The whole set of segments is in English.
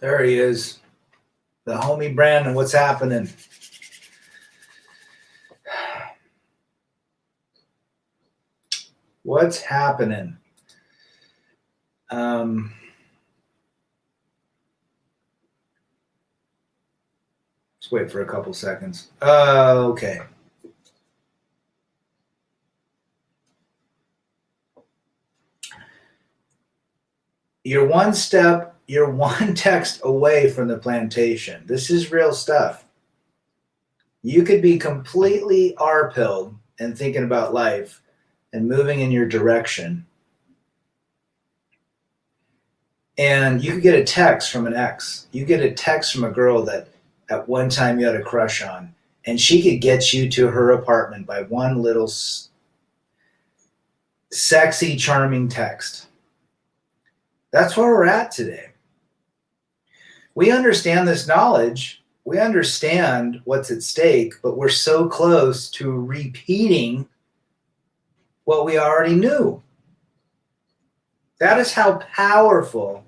There he is. The homie Brandon, what's happening? What's happening? Let's wait for a couple seconds. Okay. You're one text away from the plantation. This is real stuff. You could be completely R-pilled and thinking about life and moving in your direction. And you could get a text from an ex. You get a text from a girl that at one time you had a crush on, and she could get you to her apartment by one little sexy, charming text. That's where we're at today. We understand this knowledge. We understand what's at stake, but we're so close to repeating what we already knew. That is how powerful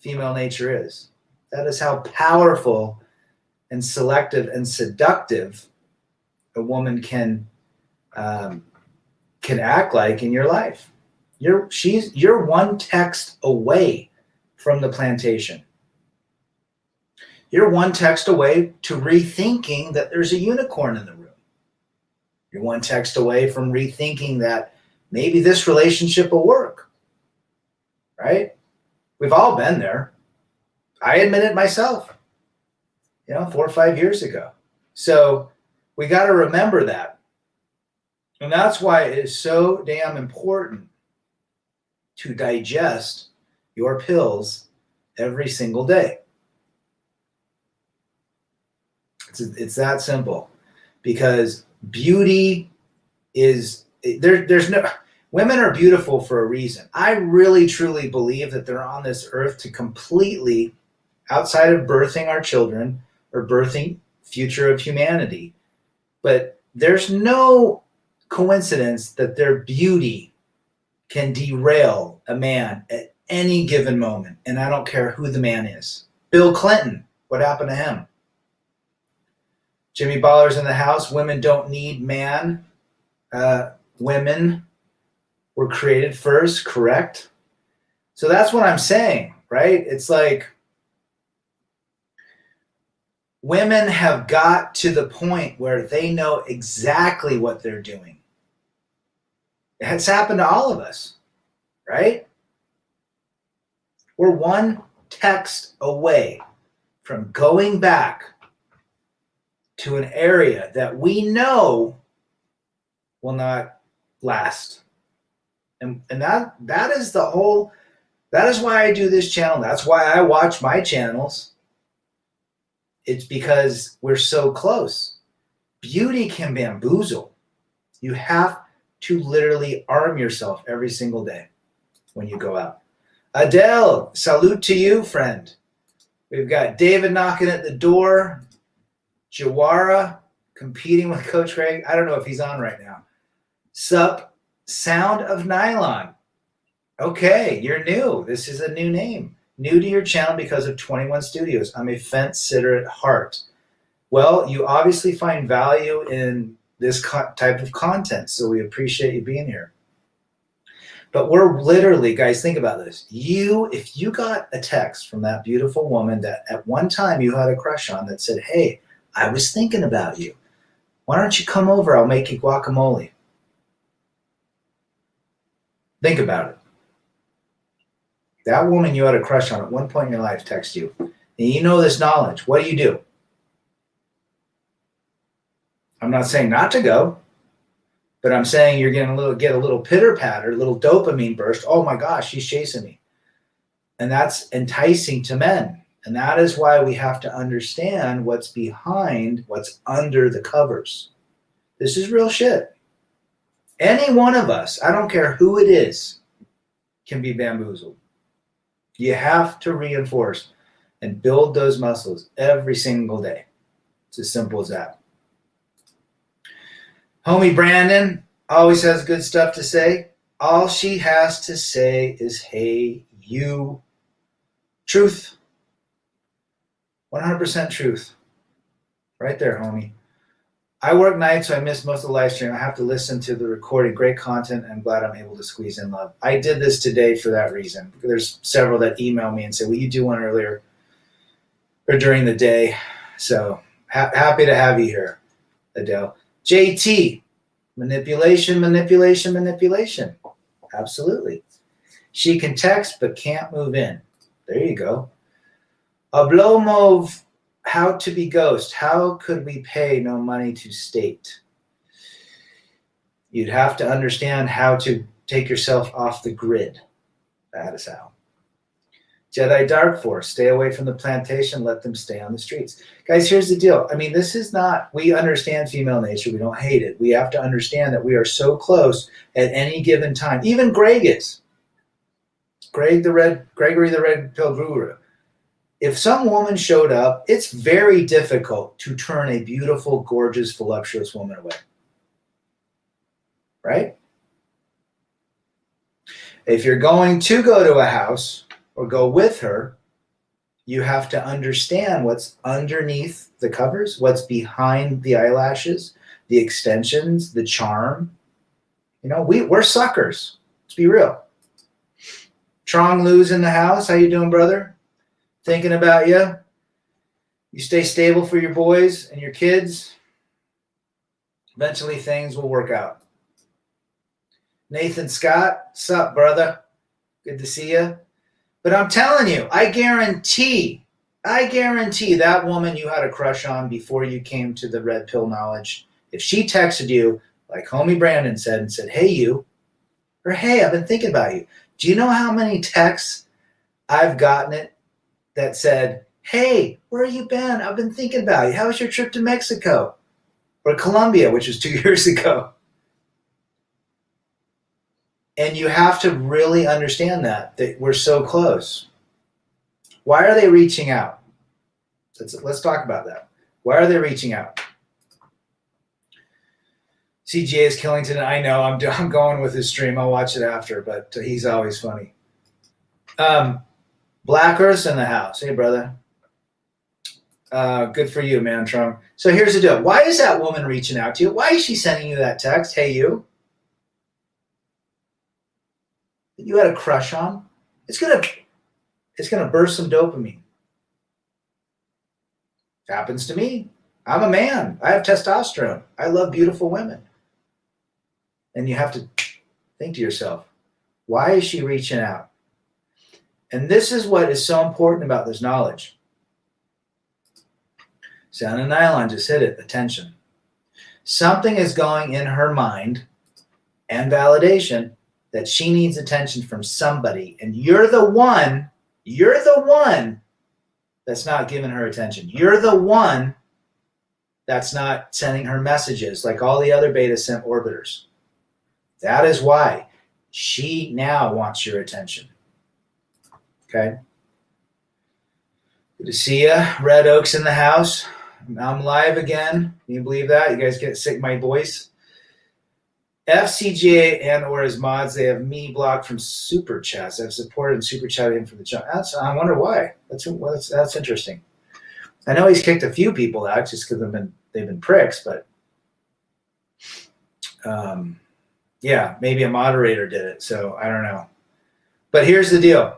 female nature is. That is how powerful and selective and seductive a woman can act like in your life. You're one text away from the plantation. You're one text away to rethinking that there's a unicorn in the room. You're one text away from rethinking that maybe this relationship will work, right? We've all been there. I admit it myself, 4 or 5 years ago. So we got to remember that. And that's why it is so damn important to digest your pills every single day. It's that simple, because beauty is there's no, women are beautiful for a reason. I really truly believe that they're on this earth to completely, outside of birthing our children or birthing future of humanity, but there's no coincidence that their beauty can derail a man at any given moment. And I don't care who the man is. Bill Clinton, what happened to him? Jimmy Baller's in the house. Women don't need man. Women were created first, correct? So that's what I'm saying, right? It's like women have got to the point where they know exactly what they're doing. It's happened to all of us, right? We're one text away from going back to an area that we know will not last. And that is the whole, that is why I do this channel. That's why I watch my channels. It's because we're so close. Beauty can bamboozle. You have to literally arm yourself every single day when you go out. Adele, salute to you, friend. We've got David knocking at the door. Jawara competing with Coach Greg. I don't know if he's on right now. Sup, Sound of Nylon. Okay, you're new. This is a new name. New to your channel because of 21 Studios. I'm a fence sitter at heart. Well, you obviously find value in this type of content, so we appreciate you being here. But we're literally, guys, think about this. If you got a text from that beautiful woman that at one time you had a crush on that said, hey, I was thinking about you. Why don't you come over? I'll make you guacamole. Think about it. That woman you had a crush on at one point in your life texts you, and you know this knowledge. What do? I'm not saying not to go, but I'm saying you're going to get a little pitter patter, a little dopamine burst. Oh my gosh, she's chasing me. And that's enticing to men. And that is why we have to understand what's behind, what's under the covers. This is real shit. Any one of us, I don't care who it is, can be bamboozled. You have to reinforce and build those muscles every single day. It's as simple as that. Homie Brandon always has good stuff to say. All she has to say is, hey, you. Truth. 100% truth. Right there, homie. I work nights, so I miss most of the live stream. I have to listen to the recording. Great content. I'm glad I'm able to squeeze in love. I did this today for that reason. There's several that email me and say, will you do one earlier or during the day? So happy to have you here, Adele. JT, manipulation, manipulation, manipulation. Absolutely. She can text but can't move in. There you go. Oblomov, how to be ghost. How could we pay no money to state? You'd have to understand how to take yourself off the grid. That is how. Jedi Dark Force, stay away from the plantation, let them stay on the streets. Guys, here's the deal. I mean, this is not, we understand female nature. We don't hate it. We have to understand that we are so close at any given time. Even Greg is. Gregory the Red Pill Guru. If some woman showed up, it's very difficult to turn a beautiful, gorgeous, voluptuous woman away. Right? If you're going to go to a house or go with her, you have to understand what's underneath the covers, what's behind the eyelashes, the extensions, the charm. You know, we're suckers. Let's be real. Trong Lu's in the house. How you doing, brother? Thinking about you. You stay stable for your boys and your kids. Eventually things will work out. Nathan Scott, sup, brother? Good to see you. But I'm telling you, I guarantee that woman you had a crush on before you came to the red pill knowledge, if she texted you, like homie Brandon said, and said, hey, you, or hey, I've been thinking about you. Do you know how many texts I've gotten it that said, hey, where have you been? I've been thinking about you. How was your trip to Mexico? Or Colombia, which was 2 years ago. And you have to really understand that we're so close. Why are they reaching out? Let's talk about that. Why are they reaching out? CGA is Killington. I know. I'm going with his stream. I'll watch it after, but he's always funny. Black Earth's in the house. Hey, brother. Good for you, man, Trump. So here's the deal. Why is that woman reaching out to you? Why is she sending you that text? Hey, you. You had a crush on. It's gonna burst some dopamine. It happens to me. I'm a man. I have testosterone. I love beautiful women. And you have to think to yourself, why is she reaching out? And this is what is so important about this knowledge. Sound and Nylon just hit it. Attention. Something is going in her mind and validation that she needs attention from somebody. And you're the one that's not giving her attention. You're the one that's not sending her messages like all the other beta simp orbiters. That is why she now wants your attention. Okay? Good to see ya. Red Oak's in the house. I'm live again. Can you believe that? You guys get sick of my voice? FCGA and or his mods, they have me blocked from super chats. I've supported and super chatted him for the jump. I wonder why. That's interesting. I know he's kicked a few people out just because they've been pricks, but yeah, maybe a moderator did it. So I don't know. But here's the deal.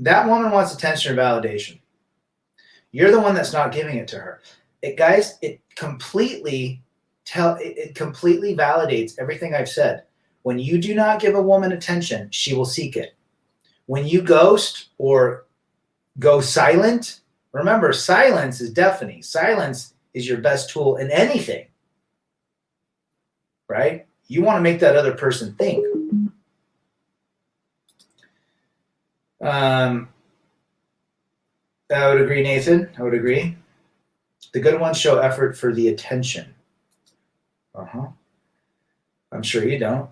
That woman wants attention or validation. You're the one that's not giving it to her. It completely validates everything I've said. When you do not give a woman attention, she will seek it. When you ghost or go silent, remember, silence is deafening. Silence is your best tool in anything, right? You want to make that other person think. I would agree, Nathan. I would agree. The good ones show effort for the attention. Uh-huh. I'm sure you don't.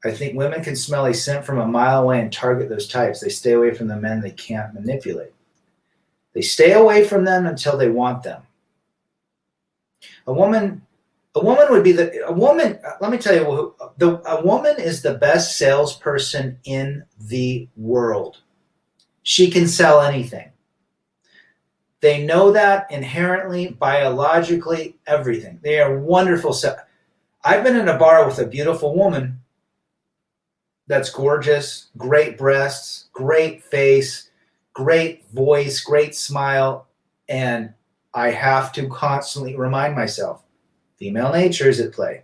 I think women can smell a scent from a mile away and target those types. They stay away from the men they can't manipulate. They stay away from them until they want them. A woman would be a woman. Let me tell you, a woman is the best salesperson in the world. She can sell anything. They know that inherently, biologically, everything. They are wonderful. I've been in a bar with a beautiful woman that's gorgeous, great breasts, great face, great voice, great smile, and I have to constantly remind myself, female nature is at play.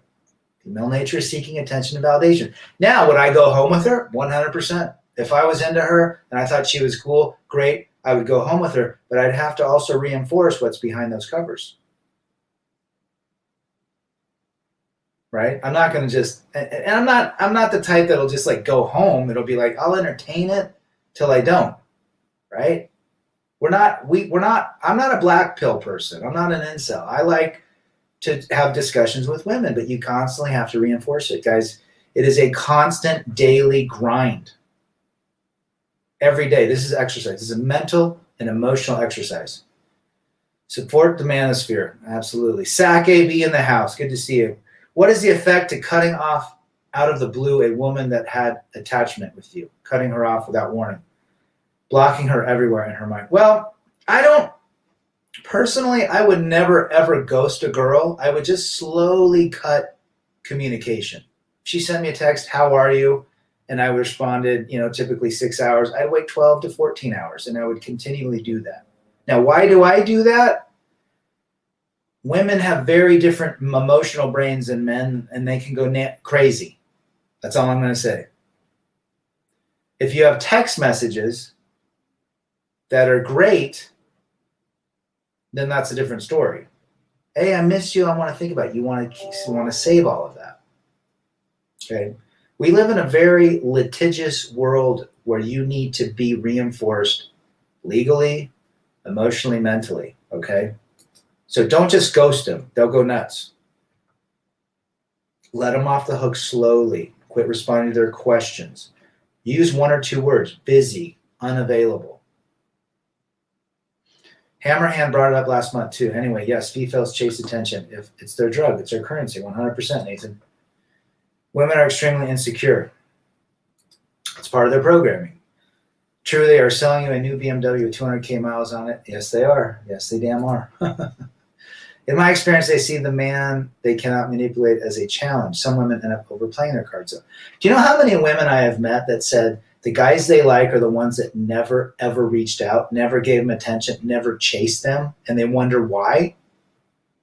Female nature is seeking attention and validation. Now, would I go home with her? 100%. If I was into her and I thought she was cool, great, I would go home with her, but I'd have to also reinforce what's behind those covers. Right? I'm not going to just, and I'm not the type that'll just like go home. It'll be like, I'll entertain it till I don't. Right? I'm not a black pill person. I'm not an incel. I like to have discussions with women, but you constantly have to reinforce it, guys. It is a constant daily grind. Every day. This is exercise. This is a mental and emotional exercise. Support the manosphere. Absolutely. Sac AB in the house. Good to see you. What is the effect to cutting off out of the blue a woman that had attachment with you? Cutting her off without warning. Blocking her everywhere in her mind. Well, personally, I would never ever ghost a girl. I would just slowly cut communication. She sent me a text, how are you? And I responded, typically 6 hours. I'd wait 12 to 14 hours, and I would continually do that. Now, why do I do that? Women have very different emotional brains than men, and they can go crazy. That's all I'm going to say. If you have text messages that are great, then that's a different story. Hey, I miss you. I want to think about you. You want to save all of that. Okay. We live in a very litigious world where you need to be reinforced legally, emotionally, mentally. Okay. So don't just ghost them. They'll go nuts. Let them off the hook slowly. Quit responding to their questions. Use 1 or 2 words. Busy, unavailable. Hammerhand brought it up last month too. Anyway, yes, females chase attention. If it's their drug, it's their currency. 100%, Nathan. Women are extremely insecure. It's part of their programming. True, they are selling you a new BMW with 200K miles on it. Yes, they are. Yes, they damn are. In my experience, they see the man they cannot manipulate as a challenge. Some women end up overplaying their cards. Do you know how many women I have met that said the guys they like are the ones that never, ever reached out, never gave them attention, never chased them, and they wonder why?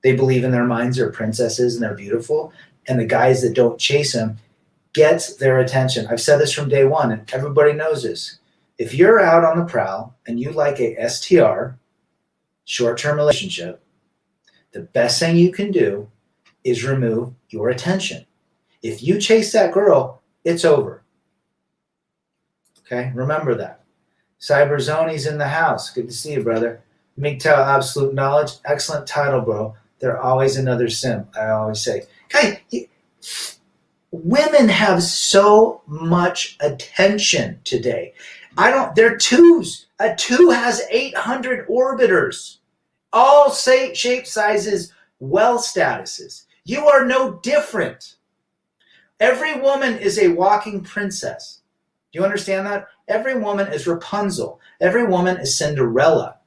They believe in their minds they're princesses and they're beautiful, and the guys that don't chase them gets their attention. I've said this from day one, and everybody knows this. If you're out on the prowl and you like a STR, short-term relationship, the best thing you can do is remove your attention. If you chase that girl, it's over. Okay, remember that. Cyberzoni's in the house. Good to see you, brother. MGTOW Absolute Knowledge. Excellent title, bro. They're always another sim, I always say. Okay, women have so much attention today. They're twos. A 2 has 800 orbiters. All shape sizes, wealth statuses. You are no different. Every woman is a walking princess. Do you understand that? Every woman is Rapunzel. Every woman is Cinderella.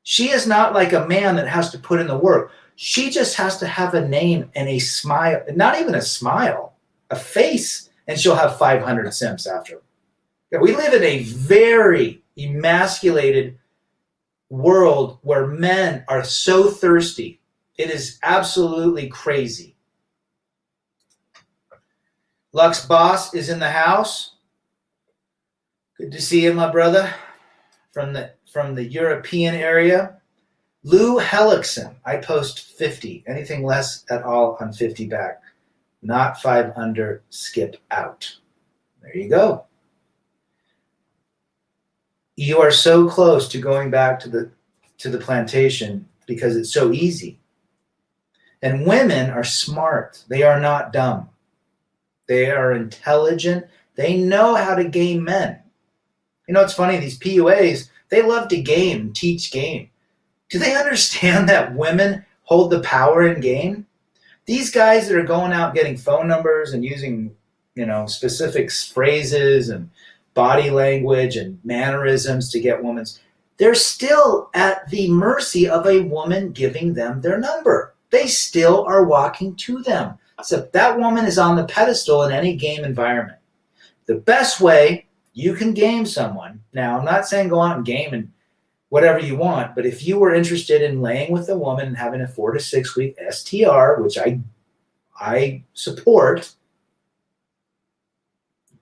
She is not like a man that has to put in the work. She just has to have a name and a smile, not even a smile, a face, and she'll have 500 simps after her. We live in a very emasculated world where men are so thirsty. It is absolutely crazy. Lux Boss is in the house. Good to see you, my brother, from the European area. Lou Hellickson, I post 50. Anything less at all on 50 back. Not 5 under, skip out. There you go. You are so close to going back to the plantation because it's so easy. And women are smart. They are not dumb. They are intelligent. They know how to game men. You know, it's funny, these PUAs, they love to game, teach game. Do they understand that women hold the power in game? These guys that are going out getting phone numbers and using, specific phrases and body language and mannerisms to get women's, they're still at the mercy of a woman giving them their number. They still are walking to them. So that woman is on the pedestal in any game environment. The best way you can game someone, now I'm not saying go out and game and whatever you want, but if you were interested in laying with a woman and having a 4 to 6 week STR, which I support,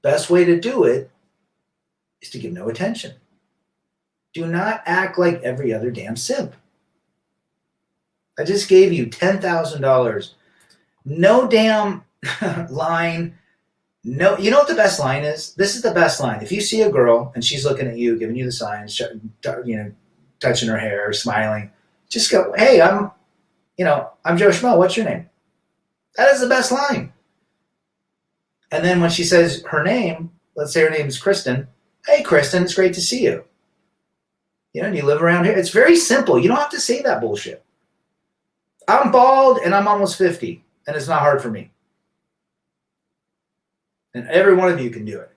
best way to do it is to give no attention. Do not act like every other damn simp. I just gave you $10,000. No damn line. No, you know what the best line is? This is the best line. If you see a girl and she's looking at you, giving you the signs, touching her hair, smiling, just go, "Hey, I'm Joe Schmo. What's your name?" That is the best line. And then when she says her name, let's say her name is Kristen. "Hey, Kristen, it's great to see you. Do you live around here?" It's very simple. You don't have to say that bullshit. I'm bald and I'm almost 50, and it's not hard for me. And every one of you can do it.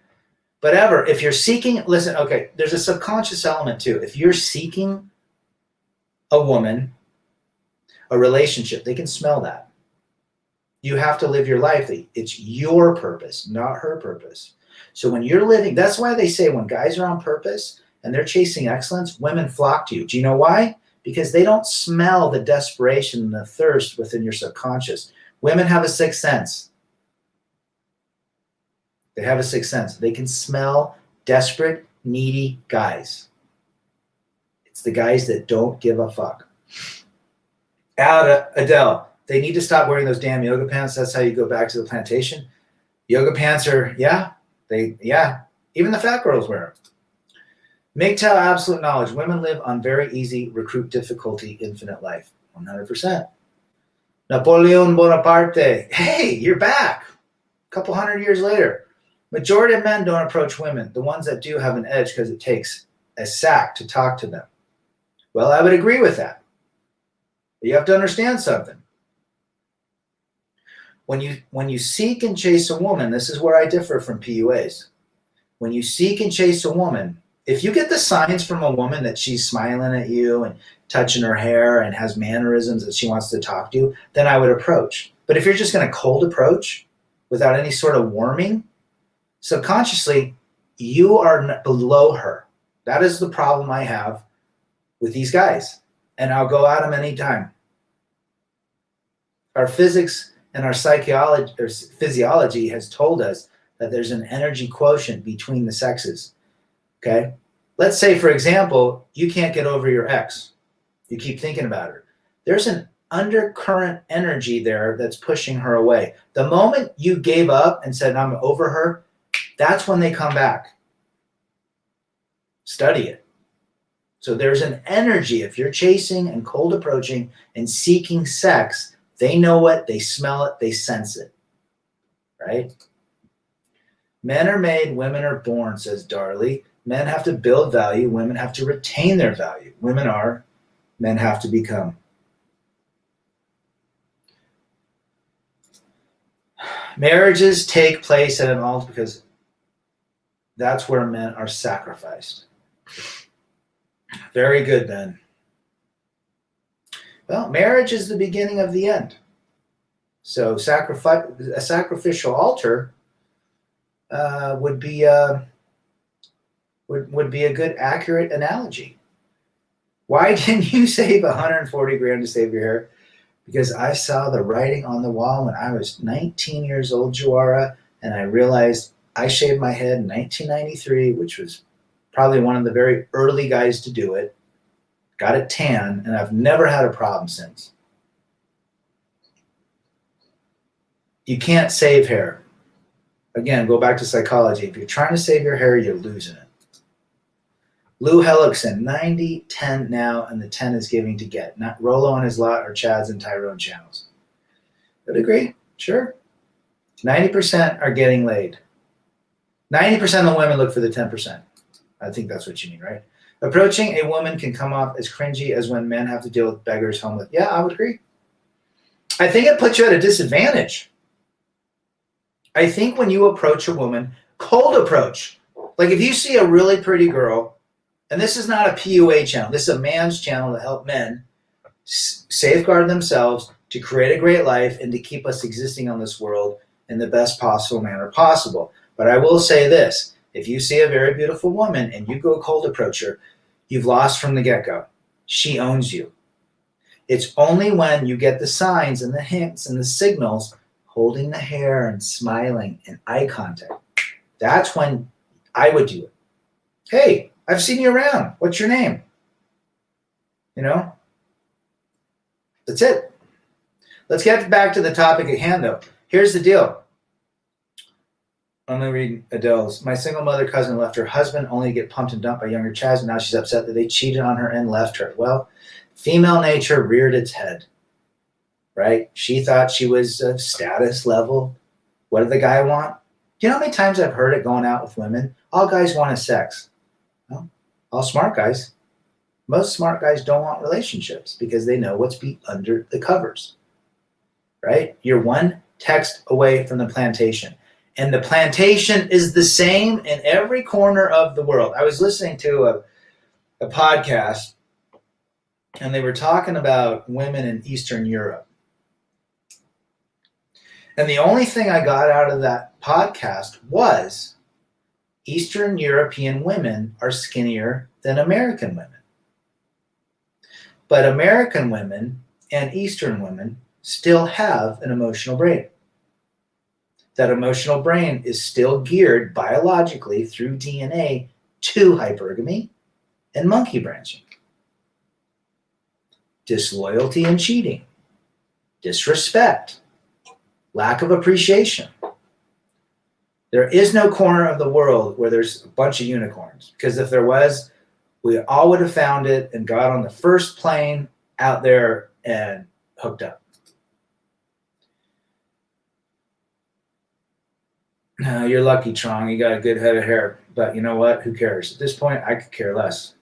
But if you're seeking, listen, okay, there's a subconscious element too. If you're seeking a woman, a relationship, they can smell that. You have to live your life. It's your purpose, not her purpose. So when you're living, that's why they say when guys are on purpose and they're chasing excellence, women flock to you. Do you know why? Because they don't smell the desperation and the thirst within your subconscious. Women have a sixth sense. They have a sixth sense. They can smell desperate, needy guys. It's the guys that don't give a fuck. Adele, they need to stop wearing those damn yoga pants. That's how you go back to the plantation. Yoga pants are, even the fat girls wear them. MGTOW absolute knowledge. Women live on very easy, recruit difficulty, infinite life. 100%. Napoleon Bonaparte. Hey, you're back. A couple hundred years later. Majority of men don't approach women. The ones that do have an edge because it takes a sack to talk to them. Well, I would agree with that. But you have to understand something. When you seek and chase a woman, this is where I differ from PUAs. When you seek and chase a woman, if you get the signs from a woman that she's smiling at you and touching her hair and has mannerisms that she wants to talk to you, then I would approach. But if you're just going to cold approach without any sort of warming, subconsciously, you are below her. That is the problem I have with these guys. And I'll go at them anytime. Our physics and our psychology or physiology has told us that there's an energy quotient between the sexes. Okay? Let's say, for example, you can't get over your ex. You keep thinking about her. There's an undercurrent energy there that's pushing her away. The moment you gave up and said, "I'm over her," that's when they come back. Study it. So there's an energy. If you're chasing and cold approaching and seeking sex, they know it, they smell it, they sense it. Right? Men are made, women are born, says Darley. Men have to build value, women have to retain their value. Women are, men have to become. Marriages take place at an altar because that's where men are sacrificed. Very good, Ben. Well, marriage is the beginning of the end. So a sacrificial altar would be a good, accurate analogy. Why didn't you save 140 grand to save your hair? Because I saw the writing on the wall when I was 19 years old, Juara, and I realized I shaved my head in 1993, which was probably one of the very early guys to do it. Got it tan, and I've never had a problem since. You can't save hair. Again, go back to psychology. If you're trying to save your hair, you're losing it. Lou Hellickson, 90-10 now, and the 10 is giving to get. Not Rolo on his lot or Chad's and Tyrone channels. Would agree? Sure. 90% are getting laid. 90% of the women look for the 10%. I think that's what you mean, right? Approaching a woman can come off as cringy as when men have to deal with beggars, homeless. Yeah, I would agree. I think it puts you at a disadvantage. I think when you approach a woman, cold approach. Like if you see a really pretty girl, and this is not a PUA channel, this is a man's channel to help men safeguard themselves, to create a great life, and to keep us existing on this world in the best possible manner possible. But I will say this, if you see a very beautiful woman and you go cold approach her, you've lost from the get-go. She owns you. It's only when you get the signs and the hints and the signals, holding the hair and smiling and eye contact, that's when I would do it. Hey, I've seen you around. What's your name? You know? That's it. Let's get back to the topic at hand, though. Here's the deal. I'm going to read Adele's. My single mother cousin left her husband only to get pumped and dumped by younger Chaz, and now she's upset that they cheated on her and left her. Well, female nature reared its head, right? She thought she was a status level. What did the guy want? Do you know how many times I've heard it going out with women? All guys want is sex. Well, all smart guys. Most smart guys don't want relationships because they know what's under the covers, right? You're one text away from the plantation. And the plantation is the same in every corner of the world. I was listening to a podcast, and they were talking about women in Eastern Europe. And the only thing I got out of that podcast was Eastern European women are skinnier than American women. But American women and Eastern women still have an emotional brain. That emotional brain is still geared biologically through DNA to hypergamy and monkey branching. Disloyalty and cheating. Disrespect. Lack of appreciation. There is no corner of the world where there's a bunch of unicorns. Because if there was, we all would have found it and got on the first plane out there and hooked up. No, you're lucky, Trong. You got a good head of hair. But you know what? Who cares? At this point, I could care less.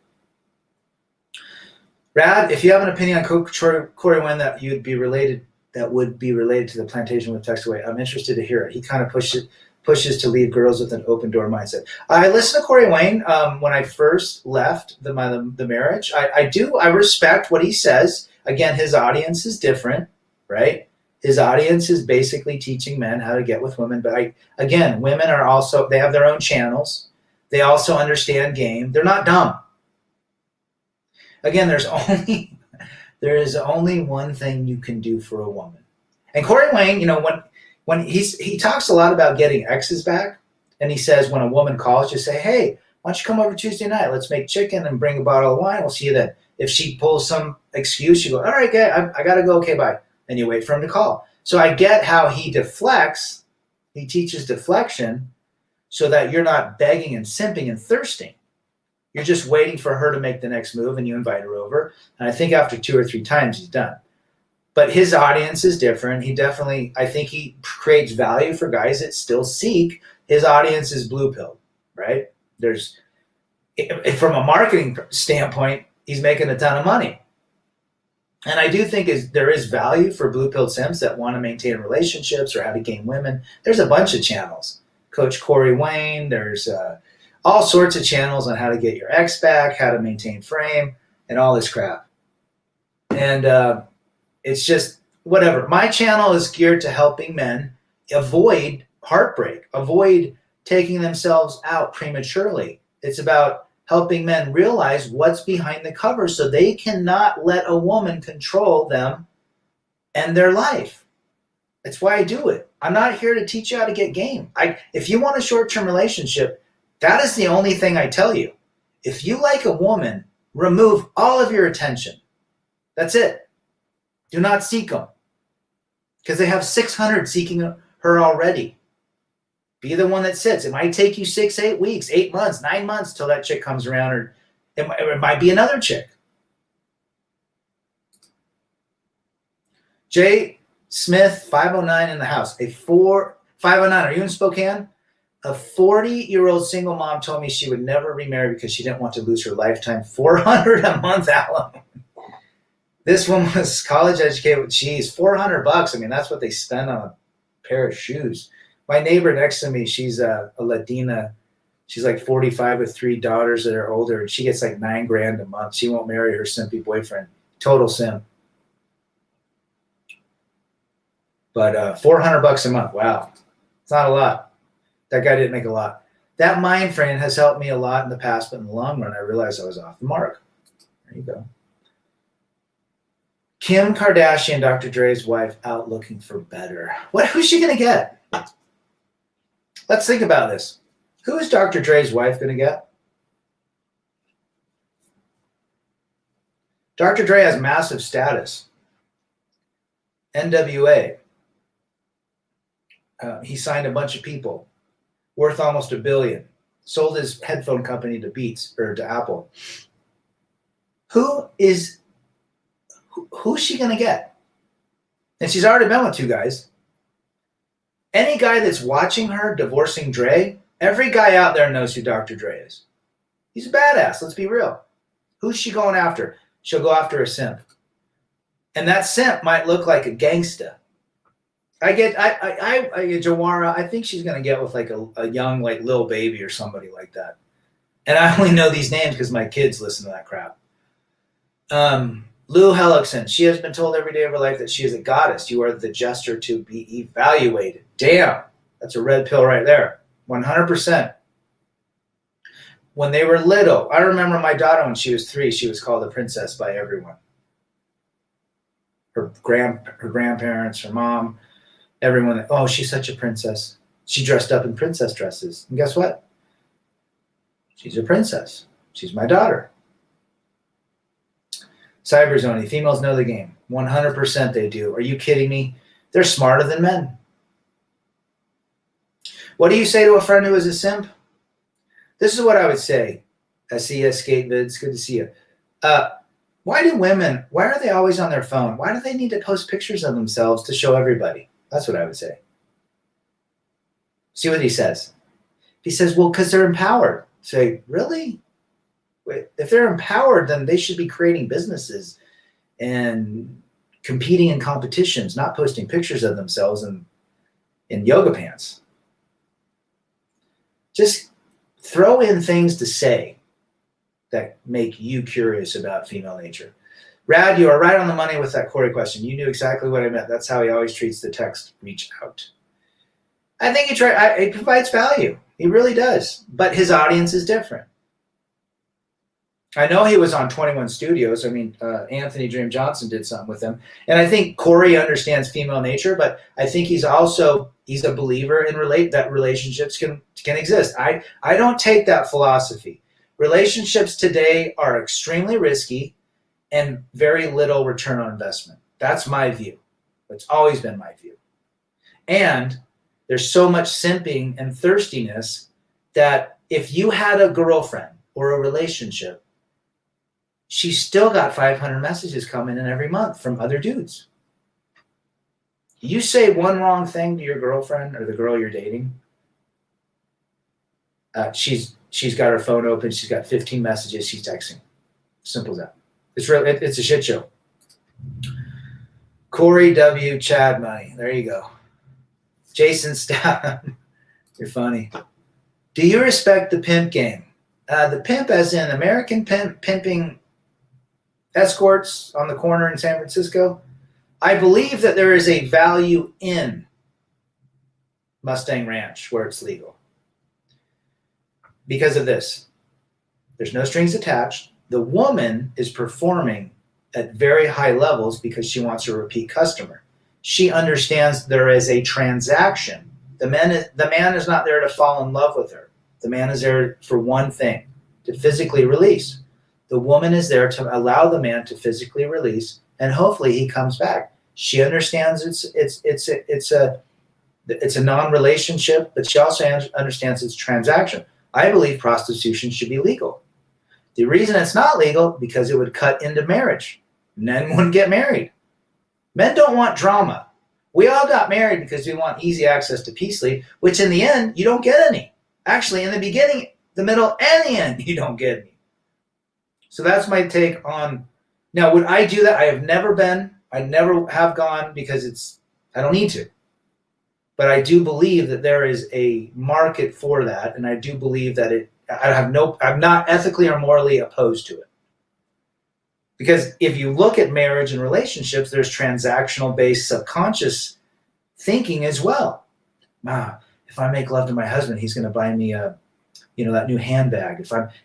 Rad, if you have an opinion on Corey Wynn that would be related to the plantation with text away, I'm interested to hear it. He kind of pushes to leave girls with an open door mindset. I listened to Corey Wayne when I first left the marriage. I respect what he says. Again, his audience is different, right? His audience is basically teaching men how to get with women. But women are also, they have their own channels. They also understand game. They're not dumb. Again, there is only one thing you can do for a woman. And Corey Wayne, you know, when he talks a lot about getting exes back, and he says when a woman calls, just say, hey, why don't you come over Tuesday night? Let's make chicken and bring a bottle of wine. We'll see you then. If she pulls some excuse, you go, all right, okay, I got to go. Okay, bye. And you wait for him to call. So I get how he deflects. He teaches deflection so that you're not begging and simping and thirsting. You're just waiting for her to make the next move, and you invite her over. And I think after 2 or 3 times, he's done. But his audience is different. I think he creates value for guys that still seek. His audience is blue pill, right? From a marketing standpoint, he's making a ton of money. And I do think there is value for blue-pilled simps that want to maintain relationships or how to gain women. There's a bunch of channels. Coach Corey Wayne, there's all sorts of channels on how to get your ex back, how to maintain frame, and all this crap. And it's just whatever. My channel is geared to helping men avoid heartbreak, avoid taking themselves out prematurely. It's about helping men realize what's behind the cover so they cannot let a woman control them and their life. That's why I do it. I'm not here to teach you how to get game. If you want a short-term relationship, that is the only thing I tell you. If you like a woman, remove all of your attention. That's it. Do not seek them. Because they have 600 seeking her already. Be the one that sits. It might take you 6, 8 weeks, 8 months, 9 months till that chick comes around, or It might be another chick. J. Smith, 509 in the house. 509. Are you in Spokane? A 40-year-old single mom told me she would never remarry because she didn't want to lose her lifetime $400 a month alimony. This woman was college educated. Geez, $400. I mean, that's what they spend on a pair of shoes. My neighbor next to me, she's a Latina. She's like 45 with 3 daughters that are older, and she gets like $9,000 a month. She won't marry her simpy boyfriend. Total simp. But $400 a month. Wow, it's not a lot. That guy didn't make a lot. That mind frame has helped me a lot in the past, but in the long run, I realized I was off the mark. There you go. Kim Kardashian, Dr. Dre's wife, out looking for better. Who's she going to get? Let's think about this. Who is Dr. Dre's wife going to get? Dr. Dre has massive status. NWA. He signed a bunch of people, worth almost $1 billion. Sold his headphone company to Beats or to Apple. Who's she going to get? And she's already been with 2 guys. Any guy that's watching her divorcing Dre, every guy out there knows who Dr. Dre is. He's a badass. Let's be real. Who's she going after? She'll go after a simp. And that simp might look like a gangsta. I get Jawara. I think she's going to get with like a young, like Lil Baby or somebody like that. And I only know these names because my kids listen to that crap. Lou Hellickson. She has been told every day of her life that she is a goddess. You are the jester to be evaluated. Damn. That's a red pill right there. 100%. When they were little, I remember my daughter when she was 3, she was called a princess by everyone. Her grandparents, her mom, everyone. Oh, she's such a princess. She dressed up in princess dresses. And guess what? She's a princess. She's my daughter. Cyberzone. Females know the game. 100% they do. Are you kidding me? They're smarter than men. What do you say to a friend who is a simp? This is what I would say. I see you, Skate Vids. Good to see you. Why are they always on their phone? Why do they need to post pictures of themselves to show everybody? That's what I would say. See what he says. He says, well, because they're empowered. Say, really? Wait, if they're empowered, then they should be creating businesses and competing in competitions, not posting pictures of themselves in yoga pants. Just throw in things to say that make you curious about female nature. Rad, you are right on the money with that Corey question. You knew exactly what I meant. That's how he always treats the text reach out. I think he provides value. He really does. But his audience is different. I know he was on 21 Studios. I mean, Anthony Dream Johnson did something with him. And I think Corey understands female nature, but I think he's a believer in that relationships can exist. I don't take that philosophy. Relationships today are extremely risky and very little return on investment. That's my view. It's always been my view. And there's so much simping and thirstiness that if you had a girlfriend or a relationship, she's still got 500 messages coming in every month from other dudes. You say one wrong thing to your girlfriend or the girl you're dating, she's got her phone open. She's got 15 messages. She's texting. Simple as that. It's a shit show. Corey W. Chad Money. There you go. Jason Stout. You're funny. Do you respect the pimp game? The pimp as in American pimping escorts on the corner in San Francisco? I believe that there is a value in Mustang Ranch where it's legal. Because of this. There's no strings attached. The woman is performing at very high levels because she wants a repeat customer. She understands there is a transaction. The man is not there to fall in love with her. The man is there for one thing, to physically release. The woman is there to allow the man to physically release, and hopefully he comes back. She understands it's a non-relationship, but she also understands it's transaction. I believe prostitution should be legal. The reason it's not legal, because it would cut into marriage. Men wouldn't get married. Men don't want drama. We all got married because we want easy access to peace leave, which in the end, you don't get any. Actually, in the beginning, the middle, and the end, you don't get any. So that's my take on. Now, would I do that? I have never been. I never have gone because I don't need to. But I do believe that there is a market for that, and I do believe that I'm not ethically or morally opposed to it. Because if you look at marriage and relationships, there's transactional-based subconscious thinking as well. If I make love to my husband, he's going to buy me that new handbag.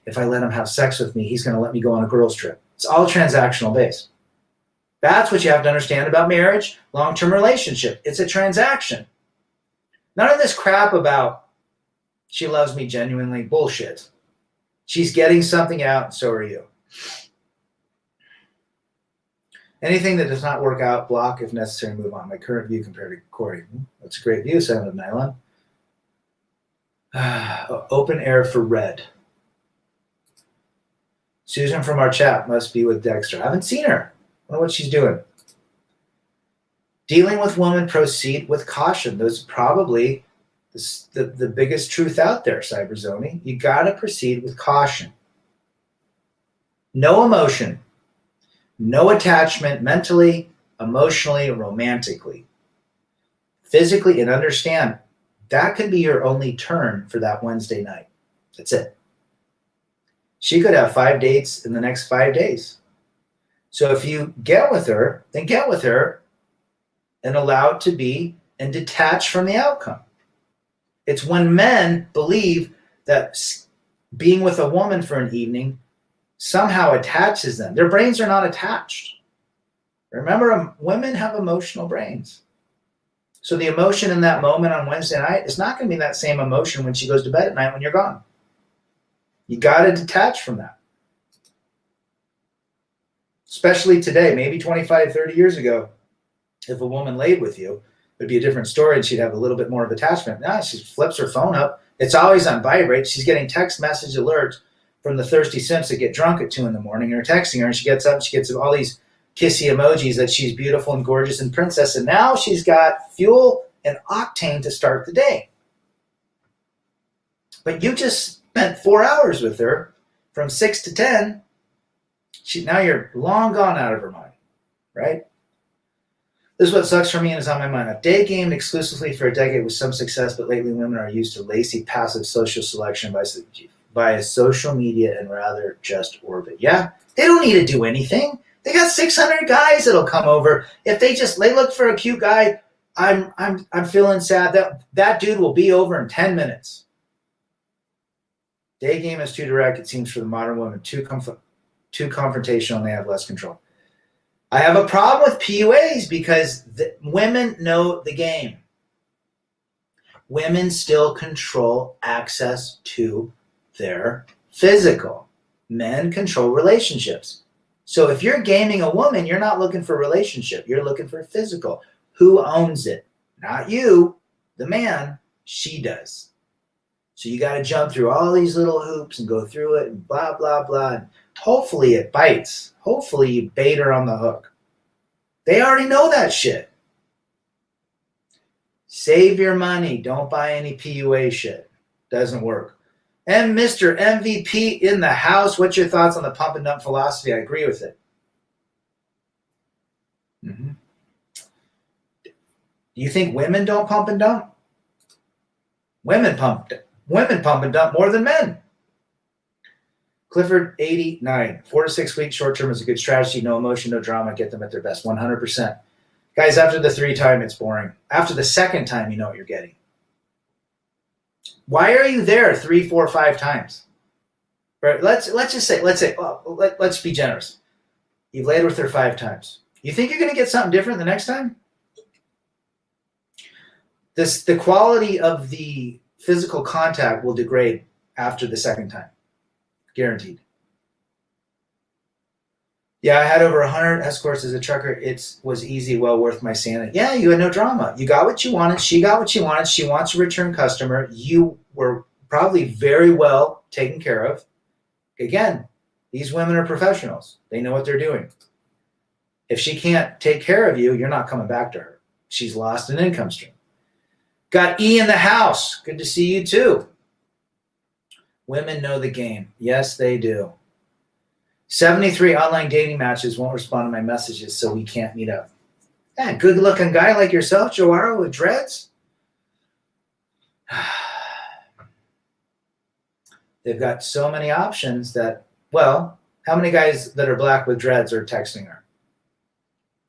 If I let him have sex with me, he's going to let me go on a girls' trip. It's all transactional based. That's what you have to understand about marriage, long-term relationship. It's a transaction. None of this crap about she loves me genuinely. Bullshit. She's getting something out, and so are you. Anything that does not work out, block. If necessary, move on. My current view compared to Corey. That's a great view, 7 of nylon. Open air for red. Susan from our chat must be with Dexter. I haven't seen her. I don't know what she's doing. Dealing with women, proceed with caution. Those are probably the biggest truth out there, Cyberzoni. You got to proceed with caution. No emotion. No attachment mentally, emotionally, romantically. Physically, and understand that could be your only turn for that Wednesday night. That's it. She could have 5 dates in the next 5 days. So if you get with her, then get with her and allow it to be and detach from the outcome. It's when men believe that being with a woman for an evening somehow attaches them. Their brains are not attached. Remember, women have emotional brains. So the emotion in that moment on Wednesday night is not going to be that same emotion when she goes to bed at night when you're gone. You got to detach from that. Especially today, maybe 25, 30 years ago, if a woman laid with you, it would be a different story and she'd have a little bit more of attachment. Now she flips her phone up. It's always on vibrate. She's getting text message alerts from the thirsty simps that get drunk at 2 a.m. and are texting her, and she gets up and she gets all these kissy emojis that she's beautiful and gorgeous and princess, and now she's got fuel and octane to start the day. But you just spent 4 hours with her from 6 to 10. Now you're long gone out of her mind, right? This is what sucks for me and is on my mind. I've day gamed exclusively for a decade with some success, but lately women are used to lazy, passive social selection via social media and rather just orbit. Yeah, they don't need to do anything. They got 600 guys that'll come over. If they look for a cute guy, I'm feeling sad. That dude will be over in 10 minutes. Day game is too direct, it seems, for the modern woman. Too confrontational, and they have less control. I have a problem with PUAs because women know the game. Women still control access to their physical. Men control relationships. So if you're gaming a woman, you're not looking for a relationship. You're looking for physical. Who owns it? Not you, the man. She does. So you got to jump through all these little hoops and go through it and blah, blah, blah. And hopefully it bites. Hopefully you bait her on the hook. They already know that shit. Save your money. Don't buy any PUA shit. Doesn't work. And Mr. MVP in the house, what's your thoughts on the pump and dump philosophy? I agree with it. Mm-hmm. Do you think women don't pump and dump? Women pump and dump more than men. Clifford 89. 4 to 6 weeks short term is a good strategy. No emotion, no drama. Get them at their best. 100%. Guys, after the 3rd time, it's boring. After the 2nd time, you know what you're getting. Why are you there 3, 4, 5 times? Right? Let's be generous. You've laid with her 5 times. You think you're going to get something different the next time? The quality of the physical contact will degrade after the 2nd time. Guaranteed. Yeah, I had over 100 escorts as a trucker. It was easy, well worth my sanity. Yeah, you had no drama. You got what you wanted. She got what she wanted. She wants a return customer. You were probably very well taken care of. Again, These women are professionals. They know what they're doing. If she can't take care of you, you're not coming back to her. She's lost an income stream. Got E in the house. Good to see you too. Women know the game. Yes, they do. 73 online dating matches won't respond to my messages, so we can't meet up. Yeah, good looking guy like yourself, Joaro, with dreads. They've got so many options that, well, how many guys that are black with dreads are texting her?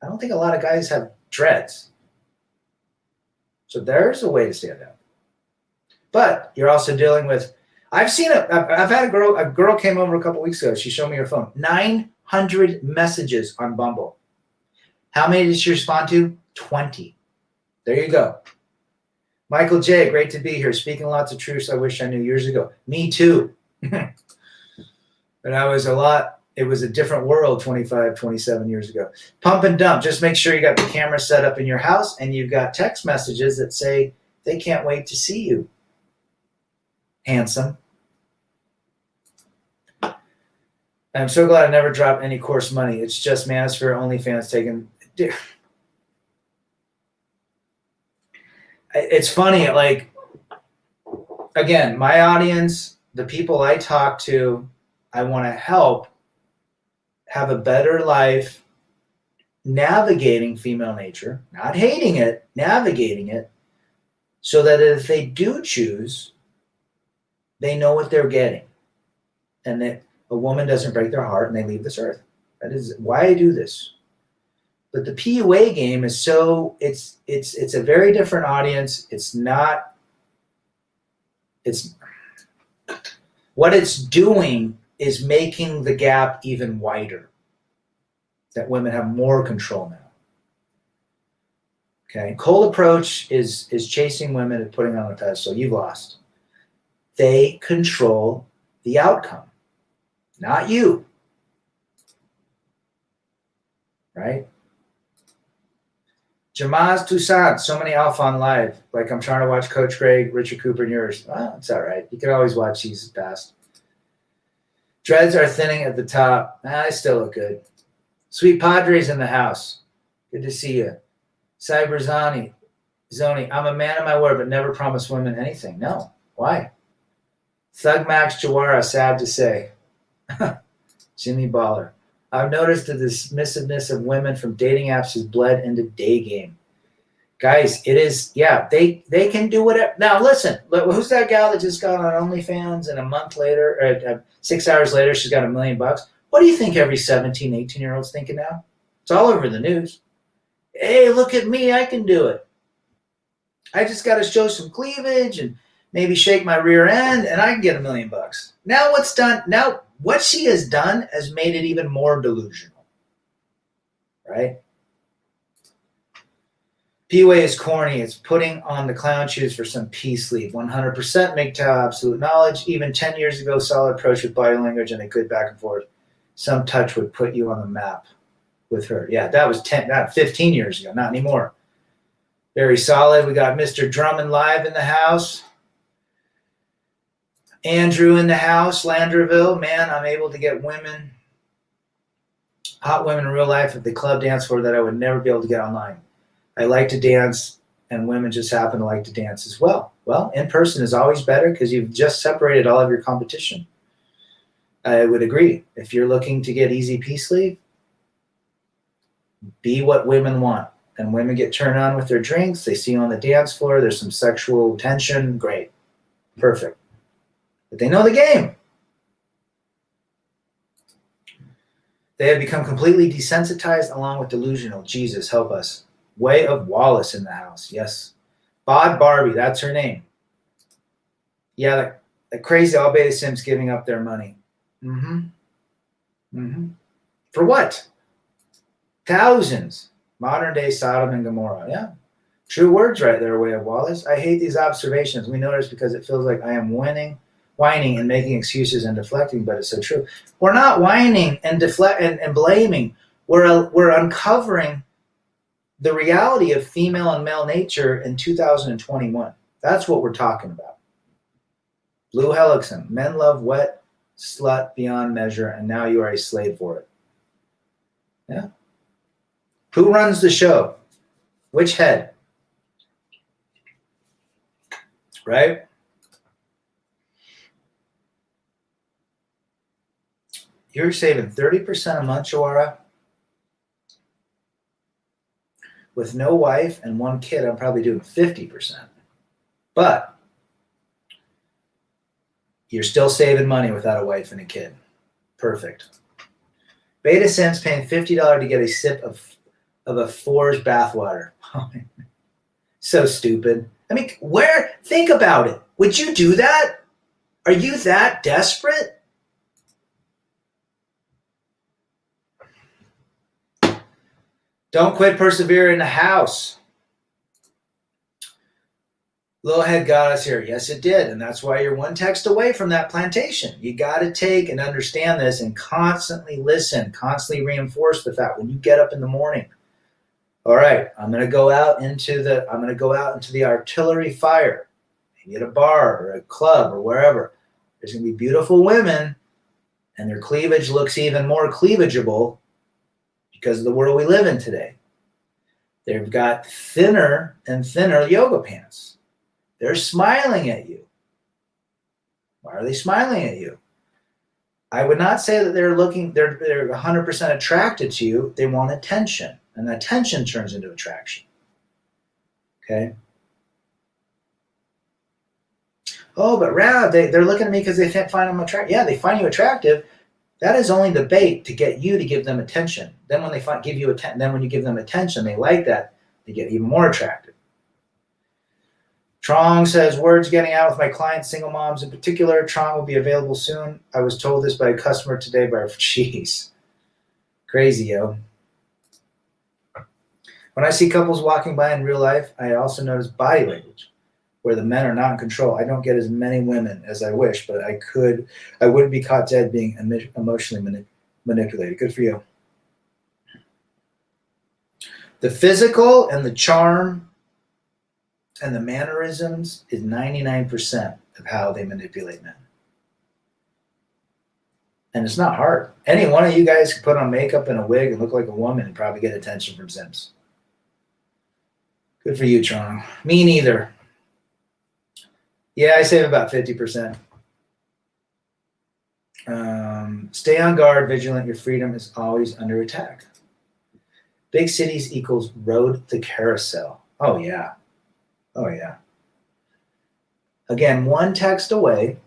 I don't think a lot of guys have dreads. So there's a way to stand out. But you're also dealing with, I've had a girl came over a couple weeks ago. She showed me her phone. 900 messages on Bumble. How many did she respond to? 20. There you go. Michael J., great to be here. Speaking lots of truths I wish I knew years ago. Me too. But it was a different world 25, 27 years ago. Pump and dump. Just make sure you got the camera set up in your house and you've got text messages that say they can't wait to see you. Handsome. I'm so glad I never dropped any course money. It's just Manosphere OnlyFans taking. Dude. It's funny, like, again, my audience, the people I talk to, I want to help have a better life navigating female nature, not hating it, navigating it, so that if they do choose, they know what they're getting. And that a woman doesn't break their heart and they leave this earth. That is why I do this. But the PUA game is it's a very different audience. What it's doing is making the gap even wider. That women have more control now. Okay, cold approach is chasing women and putting on a pedestal. You've lost. They control the outcome, not you. Right? Jamaz Toussaint, so many alpha on live. Like I'm trying to watch Coach Greg, Richard Cooper, and yours. Well, it's all right. You can always watch Jesus Past. Dreads are thinning at the top. I still look good. Sweet Padres in the house. Good to see you. Cyber Zoni, I'm a man of my word, but never promise women anything. No. Why? Thug Max Jawara, sad to say. Jimmy Baller. I've noticed the dismissiveness of women from dating apps has bled into day game. Guys, it is, they can do whatever. Now, listen, who's that gal that just got on OnlyFans and a month later, 6 hours later, she's got $1 million? What do you think every 17, 18-year-old's thinking now? It's all over the news. Hey, look at me, I can do it. I just got to show some cleavage and maybe shake my rear end and I can get $1 million. Now what's done, now what she has done has made it even more delusional, right? PUA is corny. It's putting on the clown shoes for some peace leave. 100% MGTOW, absolute knowledge. Even 10 years ago, solid approach with body language and a good back and forth. Some touch would put you on the map with her. Yeah, that was 15 years ago, not anymore. Very solid. We got Mr. Drummond live in the house. Andrew in the house, Landerville. Man, I'm able to get women, hot women in real life at the club dance floor that I would never be able to get online. I like to dance, and women just happen to like to dance as well. Well, in person is always better because you've just separated all of your competition. I would agree. If you're looking to get easy peace leave, be what women want. And women get turned on with their drinks. They see you on the dance floor. There's some sexual tension. Great. Perfect. But they know the game. They have become completely desensitized along with delusional. Jesus, help us. Way of Wallace in the house. Yes. Bod Barbie, that's her name. Yeah, the crazy all beta simps giving up their money. For what? Thousands. Modern day Sodom and Gomorrah. Yeah. True words right there, Way of Wallace. I hate these observations. We notice because it feels like I am whining and making excuses and deflecting, but it's so true. We're not whining and and blaming. We're uncovering the reality of female and male nature in 2021. That's what we're talking about. Lou Hellickson, men love wet, slut beyond measure, and now you are a slave for it. Yeah. Who runs the show? Which head? Right? You're saving 30% a month, Joara. With no wife and one kid, I'm probably doing 50%. But you're still saving money without a wife and a kid. Perfect. Beta Sense paying $50 to get a sip of a Fours bathwater. So stupid. I mean, think about it. Would you do that? Are you that desperate? Don't quit, persevere in the house. Little head got us here. Yes, it did. And that's why you're one text away from that plantation. You got to take and understand this and constantly listen, constantly reinforce the fact when you get up in the morning. All right, I'm going to go out into the artillery fire, maybe at a bar or a club or wherever. There's going to be beautiful women, and their cleavage looks even more cleavageable because of the world we live in today. They've got thinner and thinner yoga pants. They're smiling at you. Why are they smiling at you? I would not say that they're 100% attracted to you. They want attention, and attention turns into attraction. Okay? Oh, but Rad, they're looking at me because they find them attractive. Yeah, they find you attractive. That is only the bait to get you to give them attention. Then when when you give them attention, they like that. They get even more attractive. Trong says, words getting out with my clients, single moms in particular. Trong will be available soon. I was told this by a customer today jeez. Crazy, yo. When I see couples walking by in real life, I also notice body language where the men are not in control. I don't get as many women as I wish, but I wouldn't be caught dead being emotionally manipulated. Good for you. The physical and the charm and the mannerisms is 99% of how they manipulate men. And it's not hard. Any one of you guys can put on makeup and a wig and look like a woman and probably get attention from Sims. Good for you, Trong. Me neither. Yeah, I save about 50%. Stay on guard, vigilant. Your freedom is always under attack. Big cities equals road to carousel. Oh, yeah. Oh, yeah. Again, one text away.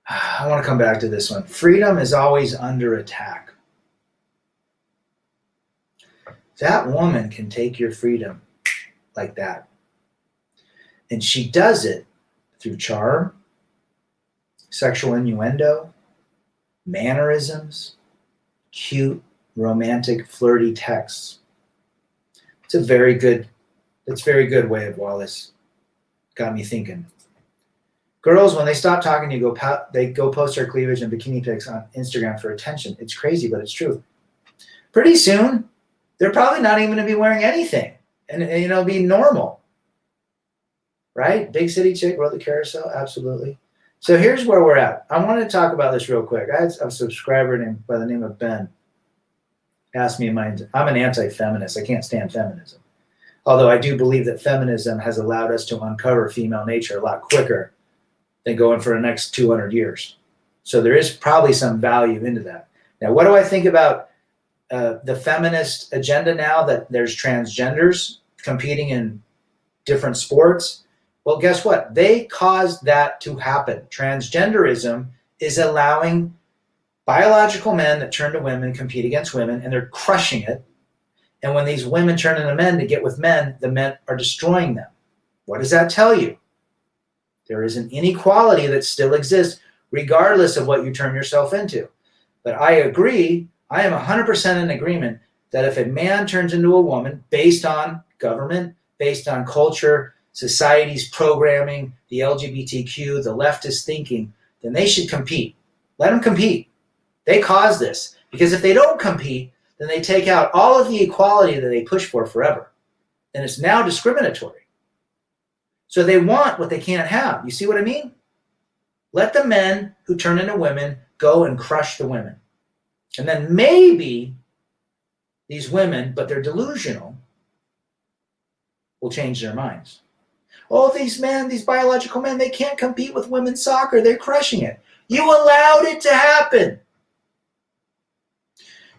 I want to come back to this one. Freedom is always under attack. That woman can take your freedom like that. And she does it through charm, sexual innuendo, mannerisms, cute, romantic, flirty texts. It's a very good way of Wallace. Got me thinking. Girls, when they stop talking to you, they go post their cleavage and bikini pics on Instagram for attention. It's crazy, but it's true. Pretty soon, they're probably not even going to be wearing anything, and it'll be normal. Right? Big city chick, rode the carousel, absolutely. So here's where we're at. I want to talk about this real quick. I had a subscriber by the name of Ben asked me, I'm an anti-feminist. I can't stand feminism. Although I do believe that feminism has allowed us to uncover female nature a lot quicker than going for the next 200 years. So there is probably some value into that. Now, what do I think about the feminist agenda now that there's transgenders competing in different sports? Well, guess what? They caused that to happen. Transgenderism is allowing biological men that turn to women compete against women, and they're crushing it. And when these women turn into men to get with men, the men are destroying them. What does that tell you? There is an inequality that still exists regardless of what you turn yourself into. But I agree, I am 100% in agreement that if a man turns into a woman based on government, based on culture, society's programming, the LGBTQ, the leftist thinking, then they should compete. Let them compete. They caused this. Because if they don't compete, then they take out all of the equality that they push for forever. And it's now discriminatory. So they want what they can't have. You see what I mean? Let the men who turn into women go and crush the women. And then maybe these women, but they're delusional, will change their minds. Oh, these men, these biological men, they can't compete with women's soccer. They're crushing it. You allowed it to happen.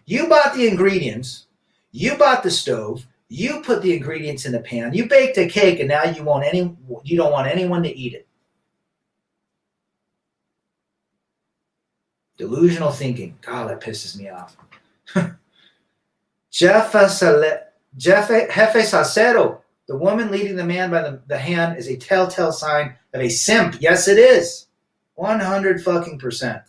You bought the ingredients. You bought the stove. You put the ingredients in the pan. You baked a cake, and now you don't want anyone to eat it. Delusional thinking. God, that pisses me off. Jefe Sacero. The woman leading the man by the hand is a telltale sign of a simp. Yes, it is. 100%.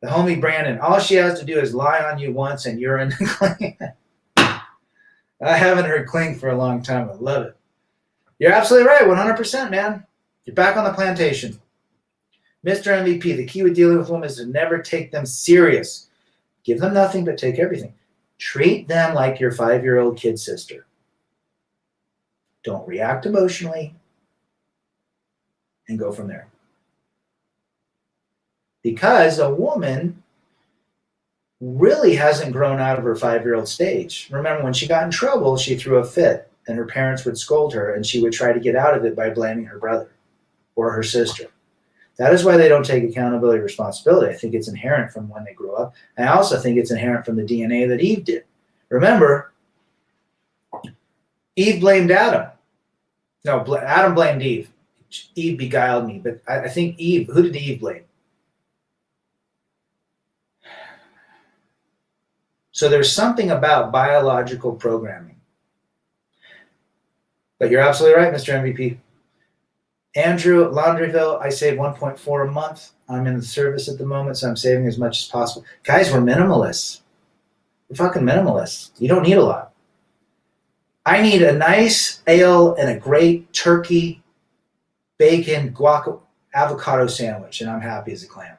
The homie Brandon. All she has to do is lie on you once and you're in the cling. I haven't heard cling for a long time. I love it. You're absolutely right. 100%, man. You're back on the plantation. Mr. MVP, the key with dealing with women is to never take them serious. Give them nothing, but take everything. Treat them like your 5-year-old kid sister. Don't react emotionally and go from there. Because a woman really hasn't grown out of her 5-year-old stage. Remember, when she got in trouble, she threw a fit, and her parents would scold her, and she would try to get out of it by blaming her brother or her sister. That is why they don't take accountability or responsibility. I think it's inherent from when they grew up. And I also think it's inherent from the DNA that Eve did. Remember, Eve blamed Adam. No, Adam blamed Eve. Eve beguiled me. But I think Eve, who did Eve blame? So there's something about biological programming. But you're absolutely right, Mr. MVP. Andrew, Laundryville, I save 1.4 a month. I'm in the service at the moment, so I'm saving as much as possible. Guys, we're minimalists. We're fucking minimalists. You don't need a lot. I need a nice ale and a great turkey, bacon, guac, avocado sandwich, and I'm happy as a clam.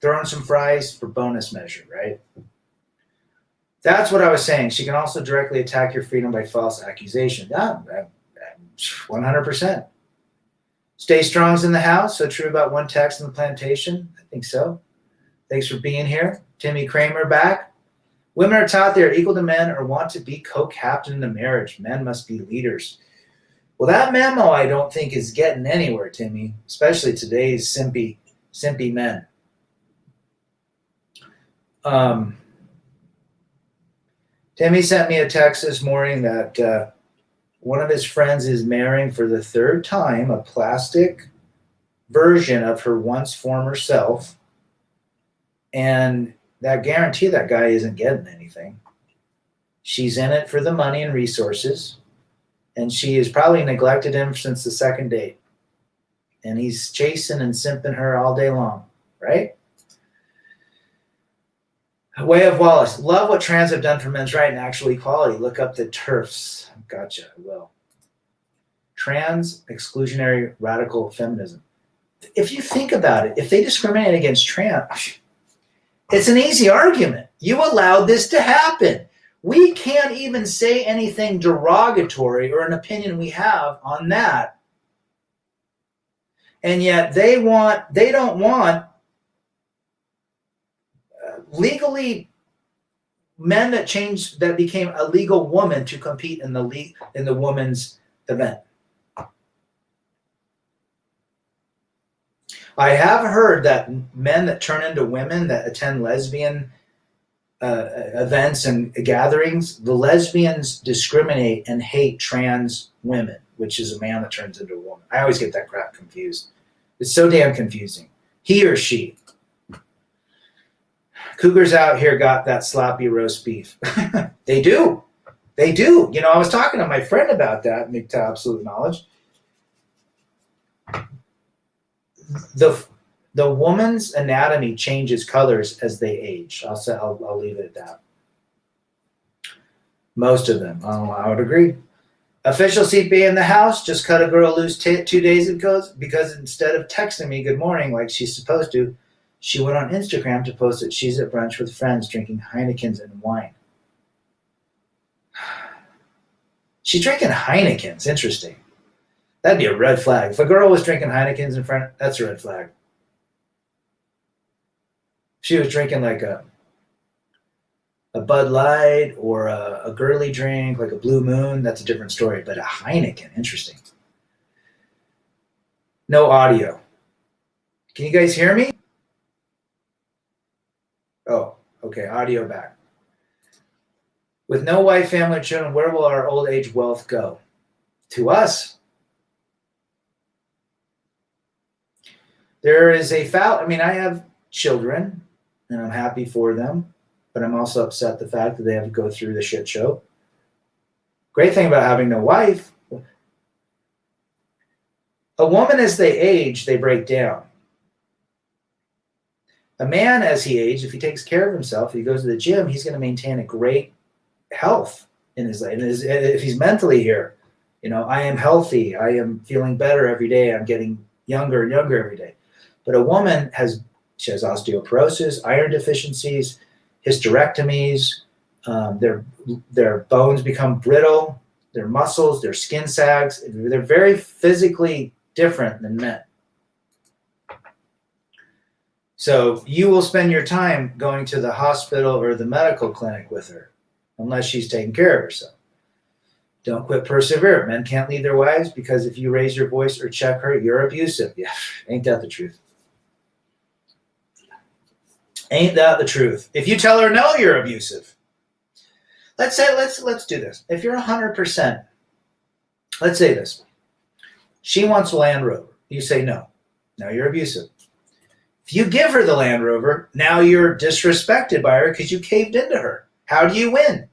Throw in some fries for bonus measure, right? That's what I was saying. She can also directly attack your freedom by false accusation. Yeah, 100%. Stay strong's in the house. So true about one text in the plantation. I think so. Thanks for being here. Timmy Kramer back. Women are taught they are equal to men or want to be co-captain in a marriage. Men must be leaders. Well, that memo I don't think is getting anywhere, Timmy, especially today's simpy men. Timmy sent me a text this morning that one of his friends is marrying for the 3rd time a plastic version of her once former self. And that guarantee that guy isn't getting anything. She's in it for the money and resources. And she has probably neglected him since the 2nd date. And he's chasing and simping her all day long, right? Way of Wallace. Love what trans have done for men's right and actual equality. Look up the TERFs. Gotcha, I will. Trans exclusionary radical feminism. If you think about it, if they discriminate against trans, it's an easy argument. You allowed this to happen. We can't even say anything derogatory or an opinion we have on that. And yet they don't want legally men that became a legal woman to compete in the women's event. I have heard that men that turn into women that attend lesbian events and gatherings, the lesbians discriminate and hate trans women, which is a man that turns into a woman. I always get that crap confused. It's so damn confusing. He or she. Cougars out here got that sloppy roast beef. They do. They do. You know, I was talking to my friend about that, Mick to Absolute Knowledge. The woman's anatomy changes colors as they age. I'll leave it at that. Most of them. I would agree. Official CPA in the house just cut a girl loose 2 days ago because instead of texting me good morning like she's supposed to, she went on Instagram to post that she's at brunch with friends drinking Heinekens and wine. She's drinking Heinekens. Interesting. That'd be a red flag. If a girl was drinking Heinekens in front, that's a red flag. She was drinking like a Bud Light or a girly drink, like a Blue Moon, that's a different story. But a Heineken, interesting. No audio. Can you guys hear me? Oh, okay, audio back. With no wife, family, or children, where will our old age wealth go? To us. There is a foul. I mean, I have children, and I'm happy for them, but I'm also upset the fact that they have to go through the shit show. Great thing about having no wife, a woman as they age, they break down. A man as he ages, if he takes care of himself, if he goes to the gym, he's going to maintain a great health in his life. If he's mentally here, I am healthy. I am feeling better every day. I'm getting younger and younger every day. But a woman she has osteoporosis, iron deficiencies, hysterectomies. Their bones become brittle. Their muscles, their skin sags. They're very physically different than men. So you will spend your time going to the hospital or the medical clinic with her, unless she's taking care of herself. Don't quit persevere. Men can't leave their wives because if you raise your voice or check her, you're abusive. Yeah, ain't that the truth? Ain't that the truth? If you tell her no, you're abusive. Let's do this. If you're 100%, let's say this. She wants a Land Rover. You say no. Now you're abusive. If you give her the Land Rover, now you're disrespected by her because you caved into her. How do you win?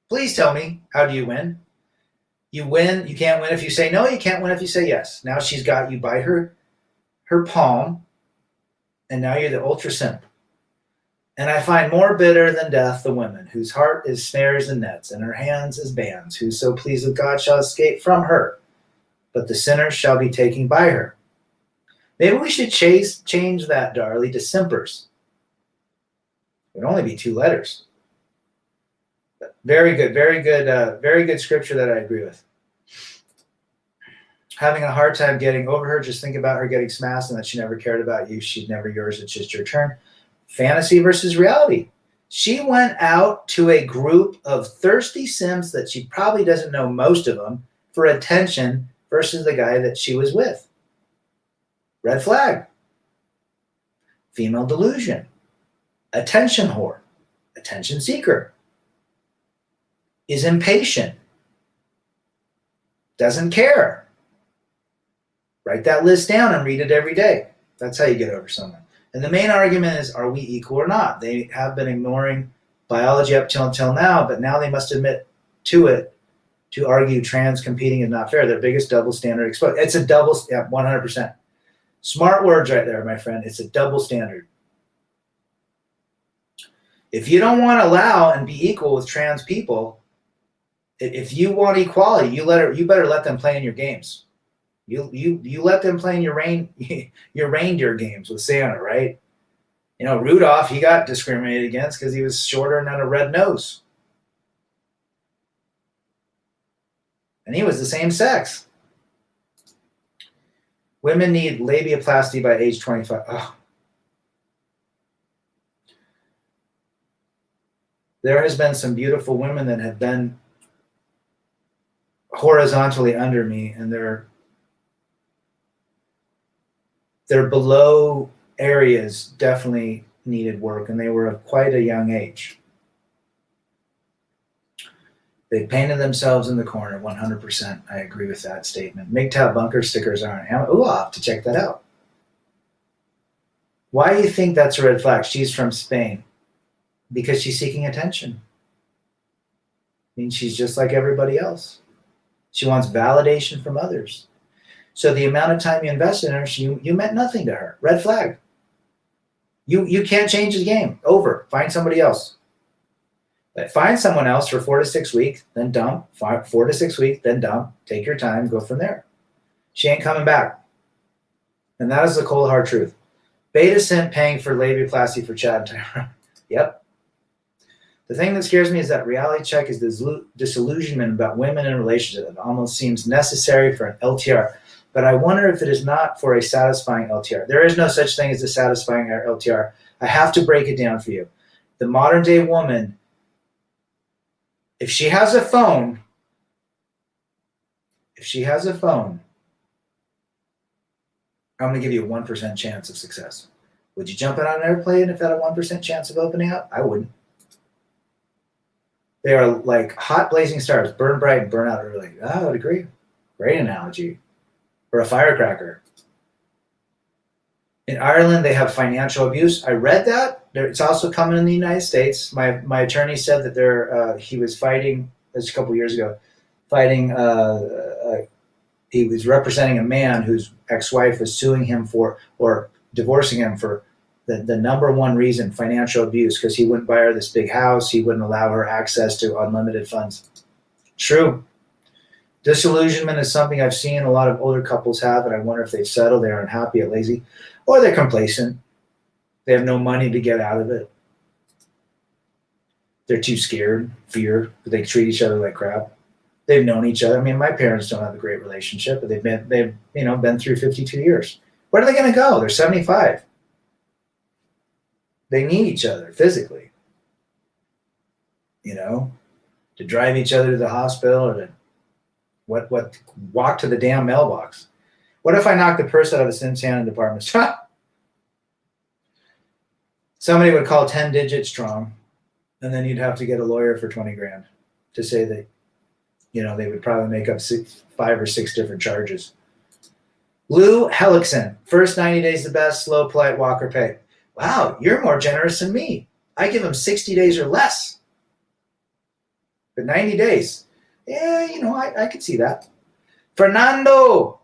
Please tell me, how do you win? You win. You can't win if you say no. You can't win if you say yes. Now she's got you by her palm, and now you're the ultra simp. And I find more bitter than death the women whose heart is snares and nets, and her hands as bands, who so pleased with God shall escape from her, but the sinners shall be taken by her. Maybe we should change that, Darley, to simpers. It would only be 2 letters. But very good scripture that I agree with. Having a hard time getting over her, just think about her getting smashed and that she never cared about you. She's never yours. It's just your turn. Fantasy versus reality. She went out to a group of thirsty simps that she probably doesn't know most of them for attention versus the guy that she was with. Red flag. Female delusion. Attention whore. Attention seeker. Is impatient. Doesn't care. Write that list down and read it every day. That's how you get over someone. And the main argument is, are we equal or not? They have been ignoring biology up till now, but now they must admit to it to argue trans competing is not fair. Their biggest double standard exposed. It's a double, 100%. Smart words right there, my friend. It's a double standard. If you don't want to allow and be equal with trans people, if you want equality, you better let them play in your games. You let them play in your reindeer games with Santa, right? Rudolph, he got discriminated against because he was shorter and had a red nose. And he was the same sex. Women need labiaplasty by age 25. Oh. There has been some beautiful women that have been horizontally under me, and they're below areas definitely needed work, and they were of quite a young age. They painted themselves in the corner, 100%. I agree with that statement. MGTOW bunker stickers are on Amazon. Ooh, I'll have to check that out. Why do you think that's a red flag? She's from Spain. Because she's seeking attention. I mean, she's just like everybody else. She wants validation from others. So the amount of time you invest in her, you meant nothing to her. Red flag. You can't change the game. Over. Find somebody else. Find someone else for 4 to 6 weeks, then dump. 4 to 6 weeks, then dump. Take your time, go from there. She ain't coming back. And that is the cold hard truth. Beta simp paying for labiaplasty for Chad and Tyrone. Yep. The thing that scares me is that reality check is disillusionment about women in relationships. It almost seems necessary for an LTR. But I wonder if it is not for a satisfying LTR. There is no such thing as a satisfying LTR. I have to break it down for you. The modern day woman, if she has a phone, I'm going to give you a 1% chance of success. Would you jump in on an airplane if it had a 1% chance of opening up? I wouldn't. They are like hot blazing stars, burn bright and burn out early. I would agree. Great analogy. Or a firecracker. In Ireland, they have financial abuse. I read that. It's also coming in the United States. My attorney said that he was fighting, this a couple years ago, he was representing a man whose ex-wife was suing him for, or divorcing him for, the number one reason, financial abuse, because he wouldn't buy her this big house. He wouldn't allow her access to unlimited funds. True. Disillusionment is something I've seen a lot of older couples have, and I wonder if they've settled, they're unhappy or lazy, or they're complacent. They have no money to get out of it. They're too scared, fear, they treat each other like crap. They've known each other. I mean, my parents don't have a great relationship, but they've been through 52 years. Where are they going to go? They're 75. They need each other physically, to drive each other to the hospital or to walk to the damn mailbox. What if I knock the purse out of the Simpson department? Somebody would call 10 digits strong, and then you'd have to get a lawyer for 20 grand to say that, they would probably make up 5 or 6 different charges. Lou Hellickson, first 90 days the best, slow, polite, walk or pay. Wow, you're more generous than me. I give them 60 days or less. But 90 days. Yeah, I could see that. Fernando,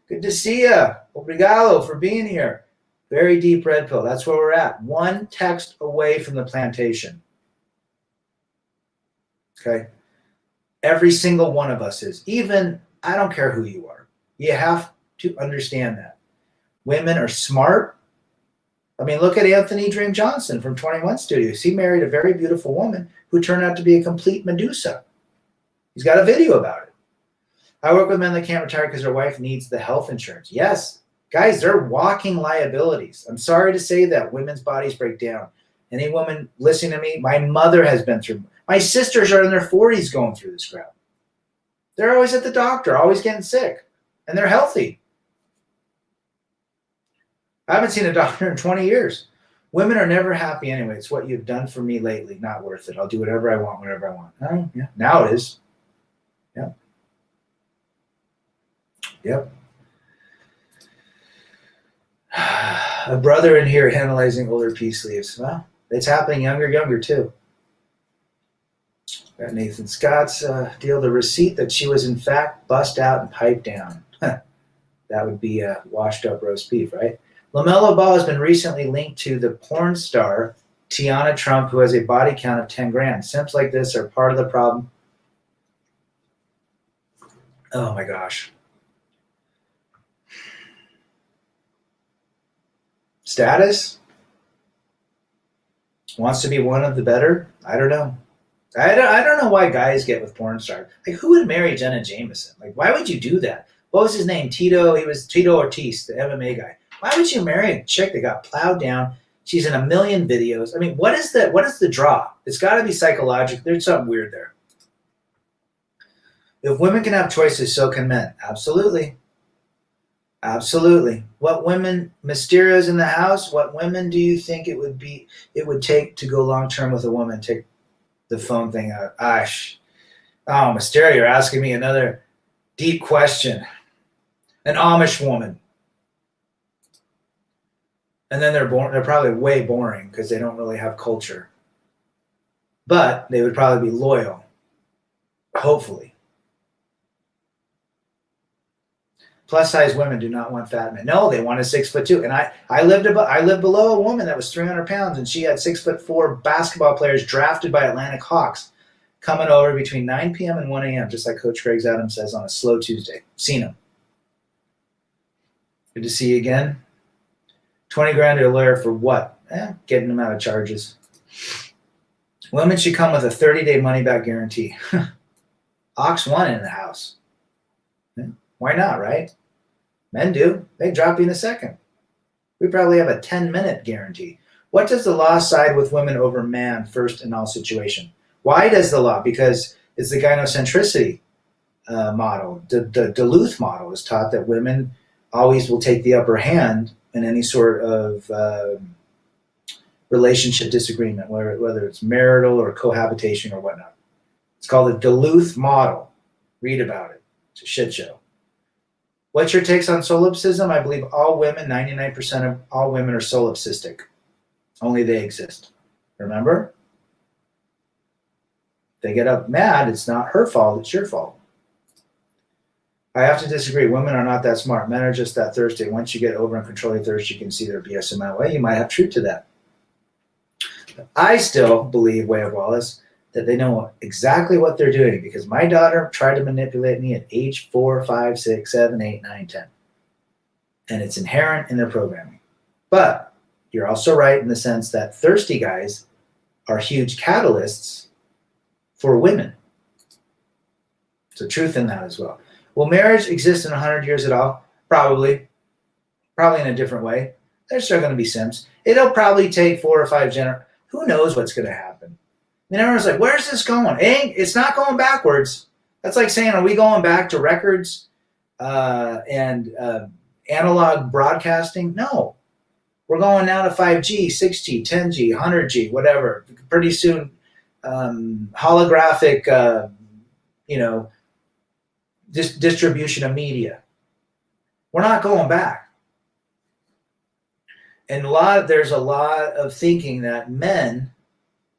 good to see you. Obrigado for being here. Very deep red pill. That's where we're at. One text away from the plantation. Okay? Every single one of us is. Even, I don't care who you are. You have to understand that. Women are smart. I mean, look at Anthony Dream Johnson from 21 Studios. He married a very beautiful woman who turned out to be a complete Medusa. He's got a video about it. I work with men that can't retire because their wife needs the health insurance. Yes, guys, they're walking liabilities. I'm sorry to say that. Women's bodies break down. Any woman listening to me, my mother has been through. My sisters are in their 40s going through this crap. They're always at the doctor, always getting sick, and they're healthy. I haven't seen a doctor in 20 years. Women are never happy anyway. It's what you've done for me lately. Not worth it. I'll do whatever I want, whenever I want. Oh, yeah. Now it is. Yep. Yep. A brother in here analyzing older peace leaves. Well, it's happening younger too. Got Nathan Scott's deal. The receipt that she was in fact bust out and piped down. That would be a washed up roast beef, right? LaMelo Ball has been recently linked to the porn star Tiana Trump, who has a body count of 10 grand. Simps like this are part of the problem. Oh my gosh. Status? Wants to be one of the better? I don't know. I don't know why guys get with porn stars. Like, who would marry Jenna Jameson? Like, why would you do that? What was his name? Tito. He was Tito Ortiz, the MMA guy. Why would you marry a chick that got plowed down? She's in a million videos. I mean, what is the draw? It's got to be psychological. There's something weird there. If women can have choices, so can men. Absolutely. Absolutely. What women, Mysterio's in the house, what women do you think it would take to go long term with a woman? Take the phone thing out. Oh, Mysterio, you're asking me another deep question. An Amish woman. And then they're probably way boring because they don't really have culture. But they would probably be loyal. Hopefully. Plus size women do not want fat men. No, they want a 6'2". And I lived below a woman that was 300 pounds, and she had 6'4" basketball players drafted by Atlantic Hawks coming over between 9 p.m. and 1 a.m., just like Coach Greg Adams says on a slow Tuesday. Seen him. Good to see you again. 20 grand to a lawyer for what? Getting them out of charges. Women should come with a 30-day money-back guarantee. Ox 1 in the house. Why not, right? Men do. They drop you in a second. We probably have a 10-minute guarantee. What does the law side with women over man first in all situation? Why does the law? Because it's the gynocentricity model. The Duluth model is taught that women always will take the upper hand in any sort of relationship disagreement, whether it's marital or cohabitation or whatnot. It's called the Duluth model. Read about it. It's a shit show. What's your takes on solipsism? I believe all women, 99% of all women are solipsistic. Only they exist. Remember? If they get up mad, it's not her fault, it's your fault. I have to disagree. Women are not that smart. Men are just that thirsty. Once you get over and control your thirst, you can see their BS in my way. You might have truth to that. I still believe, Way of Wallace, that they know exactly what they're doing because my daughter tried to manipulate me at age 4, 5, 6, 7, 8, 9, 10. And it's inherent in their programming. But you're also right in the sense that thirsty guys are huge catalysts for women. There's a truth in that as well. Will marriage exist in 100 years at all? Probably. Probably in a different way. There's still going to be simps. It'll probably take 4 or 5 generations. Who knows what's going to happen? I mean, everyone's like, where's this going? It's not going backwards. That's like saying, are we going back to records and analog broadcasting? No. We're going now to 5G, 6G, 10G, 100G, whatever. Pretty soon, holographic, distribution of media. We're not going back. And there's a lot of thinking that men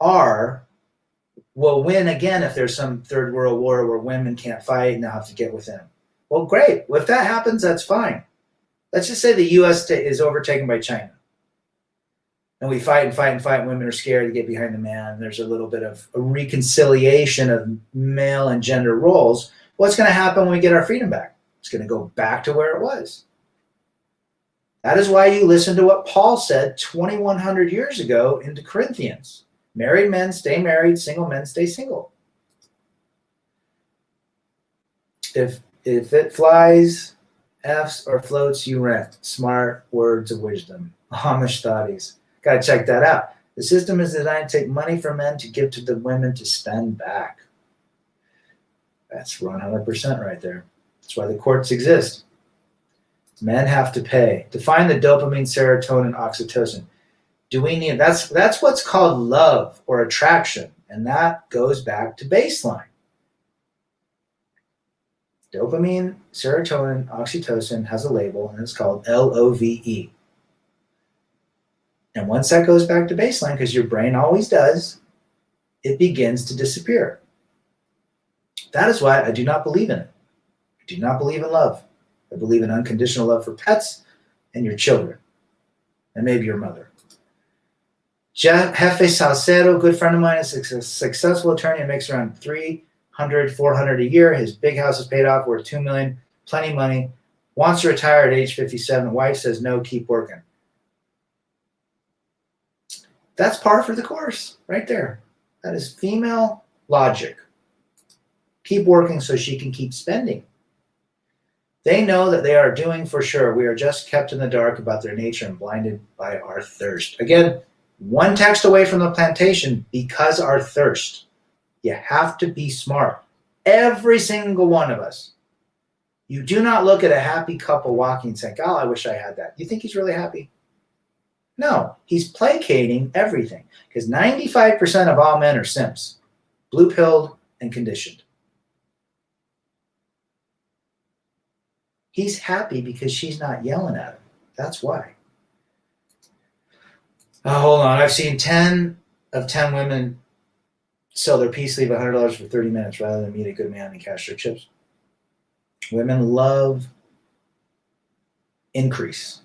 will win again if there's some third world war where women can't fight and they'll have to get with them. Well, great. Well, if that happens, that's fine. Let's just say the U.S. is overtaken by China. And we fight and fight and fight, and women are scared to get behind the man. And there's a little bit of a reconciliation of male and gender roles. What's going to happen when we get our freedom back? It's going to go back to where it was. That is why you listen to what Paul said 2,100 years ago into Corinthians. Married men stay married, single men stay single. If it flies, F's, or floats, you rent. Smart words of wisdom. Amish thoughties. Got to check that out. The system is designed to take money from men to give to the women to spend back. That's 100% right there. That's why the courts exist. Men have to pay. Define the dopamine, serotonin, oxytocin. Do we need that's what's called love or attraction, and that goes back to baseline. Dopamine, serotonin, oxytocin has a label, and it's called LOVE. And once that goes back to baseline, because your brain always does, it begins to disappear. That is why I do not believe in it. I do not believe in love. I believe in unconditional love for pets and your children, and maybe your mother. Jefe Salcedo, good friend of mine, is a successful attorney and makes around $300, $400 a year. His big house is paid off, worth $2 million, plenty of money. Wants to retire at age 57. Wife says no, keep working. That's par for the course, right there. That is female logic. Keep working so she can keep spending. They know that they are doing for sure. We are just kept in the dark about their nature and blinded by our thirst. Again, one text away from the plantation, because our thirst. You have to be smart. Every single one of us. You do not look at a happy couple walking and say, oh, I wish I had that. You think he's really happy? No, he's placating everything. Because 95% of all men are simps. Blue-pilled and conditioned. He's happy because she's not yelling at him. That's why. Oh, hold on. I've seen 10 of 10 women sell their peace leave $100 for 30 minutes rather than meet a good man and cash their chips. Women love increase,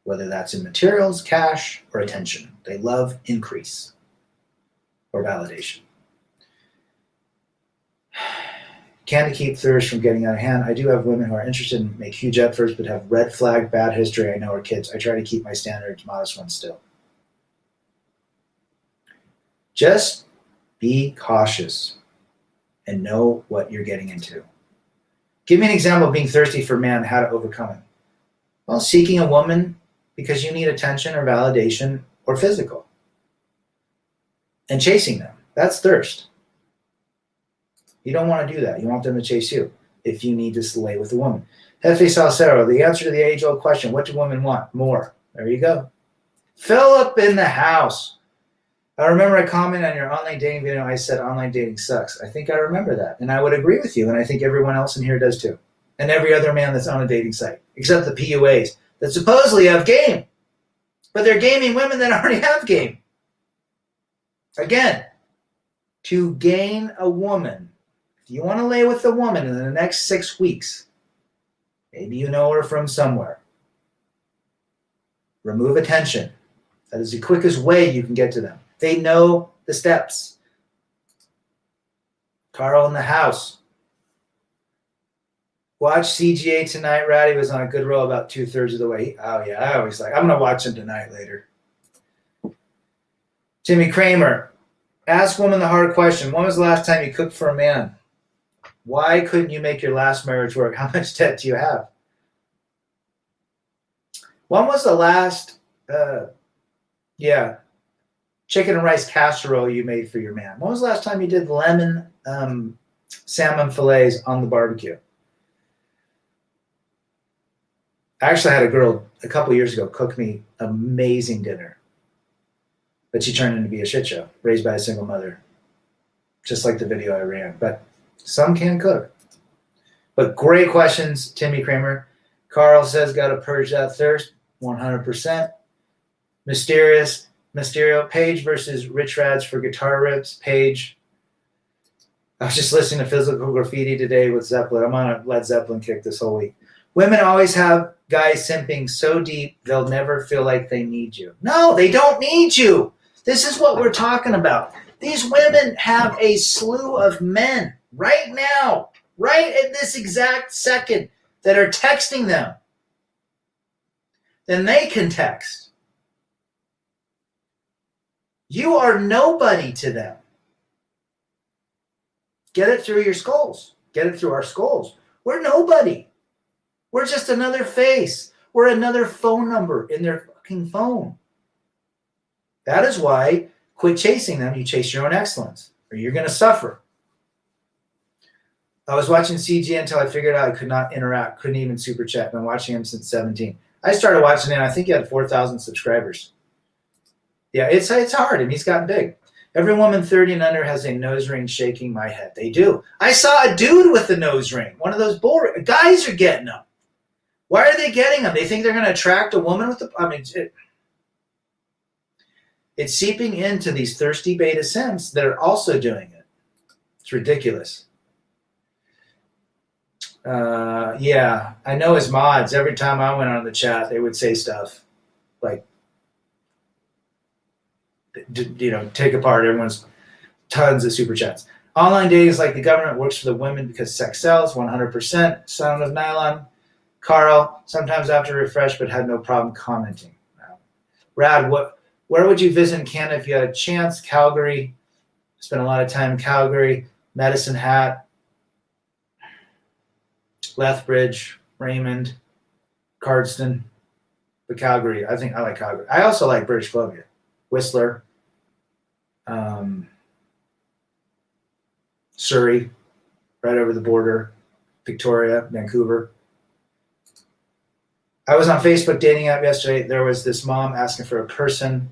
whether that's in materials, cash, or attention. They love increase or validation. Can to keep thirst from getting out of hand. I do have women who are interested and make huge efforts but have red flag bad history. I know are kids. I try to keep my standards modest ones still. Just be cautious and know what you're getting into. Give me an example of being thirsty for man, how to overcome it. Well, seeking a woman because you need attention or validation or physical. And chasing them. That's thirst. You don't want to do that. You want them to chase you if you need to lay with a woman. Jefe Salcero, the answer to the age-old question, what do women want? More. There you go. Philip in the house. I remember a comment on your online dating video. I said online dating sucks. I think I remember that. And I would agree with you. And I think everyone else in here does too. And every other man that's on a dating site. Except the PUAs that supposedly have game. But they're gaming women that already have game. Again, to gain a woman, if you want to lay with a woman in the next 6 weeks, maybe you know her from somewhere, remove attention. That is the quickest way you can get to them. They know the steps. Carl in the house. Watch CGA tonight. Ratty was on a good roll about 2/3 of the way. Oh, yeah. I always I'm going to watch him tonight later. Jimmy Kramer. Ask woman the hard question. When was the last time you cooked for a man? Why couldn't you make your last marriage work? How much debt do you have? When was the last, chicken and rice casserole you made for your man? When was the last time you did lemon salmon fillets on the barbecue? I actually had a girl a couple years ago cook me amazing dinner. But she turned into be a shit show, raised by a single mother. Just like the video I ran. But some can cook. But great questions, Timmy Kramer. Carl says, got to purge that thirst. 100%. Mysterio, Page versus Rich Rads for guitar rips. Page. I was just listening to Physical Graffiti today with Zeppelin. I'm on a Led Zeppelin kick this whole week. Women always have guys simping so deep they'll never feel like they need you. No, they don't need you. This is what we're talking about. These women have a slew of men right now, right at this exact second, that are texting them. Then they can text. You are nobody to them. Get it through your skulls. Get it through our skulls. We're nobody. We're just another face. We're another phone number in their fucking phone. That is why, quit chasing them. You chase your own excellence, or you're going to suffer. I was watching CG until I figured out I could not interact, couldn't even super chat. Been watching him since 17. I started watching him. I think he had 4,000 subscribers. Yeah, it's hard, and he's gotten big. Every woman 30 and under has a nose ring. Shaking my head. They do. I saw a dude with a nose ring. One of those bull guys are getting them. Why are they getting them? They think they're going to attract a woman with the. I mean, it's seeping into these thirsty beta simps that are also doing it. It's ridiculous. Yeah, I know his mods. Every time I went on the chat, they would say stuff like, take apart everyone's tons of super chats. Online dating is like the government works for the women because sex sells. 100%. Sound of Nylon. Carl, sometimes after refresh, but had no problem commenting. Rad, where would you visit in Canada if you had a chance? Calgary. Spent a lot of time in Calgary. Medicine Hat. Lethbridge. Raymond. Cardston. But Calgary. I think I like Calgary. I also like British Columbia. Whistler. Surrey. Right over the border. Victoria. Vancouver. I was on Facebook dating app yesterday. There was this mom asking for a person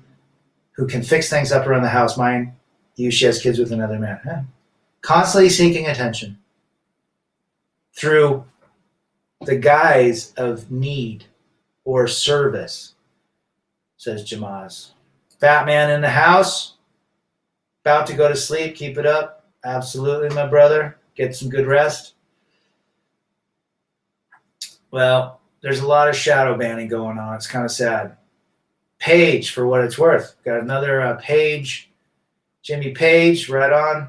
who can fix things up around the house. Mind you, she has kids with another man. Yeah. Constantly seeking attention through the guise of need or service, says Jamaz. Batman in the house. About to go to sleep. Keep it up. Absolutely, my brother. Get some good rest. Well, there's a lot of shadow banning going on. It's kind of sad. Page, for what it's worth. Got another Page. Jimmy Page, right on.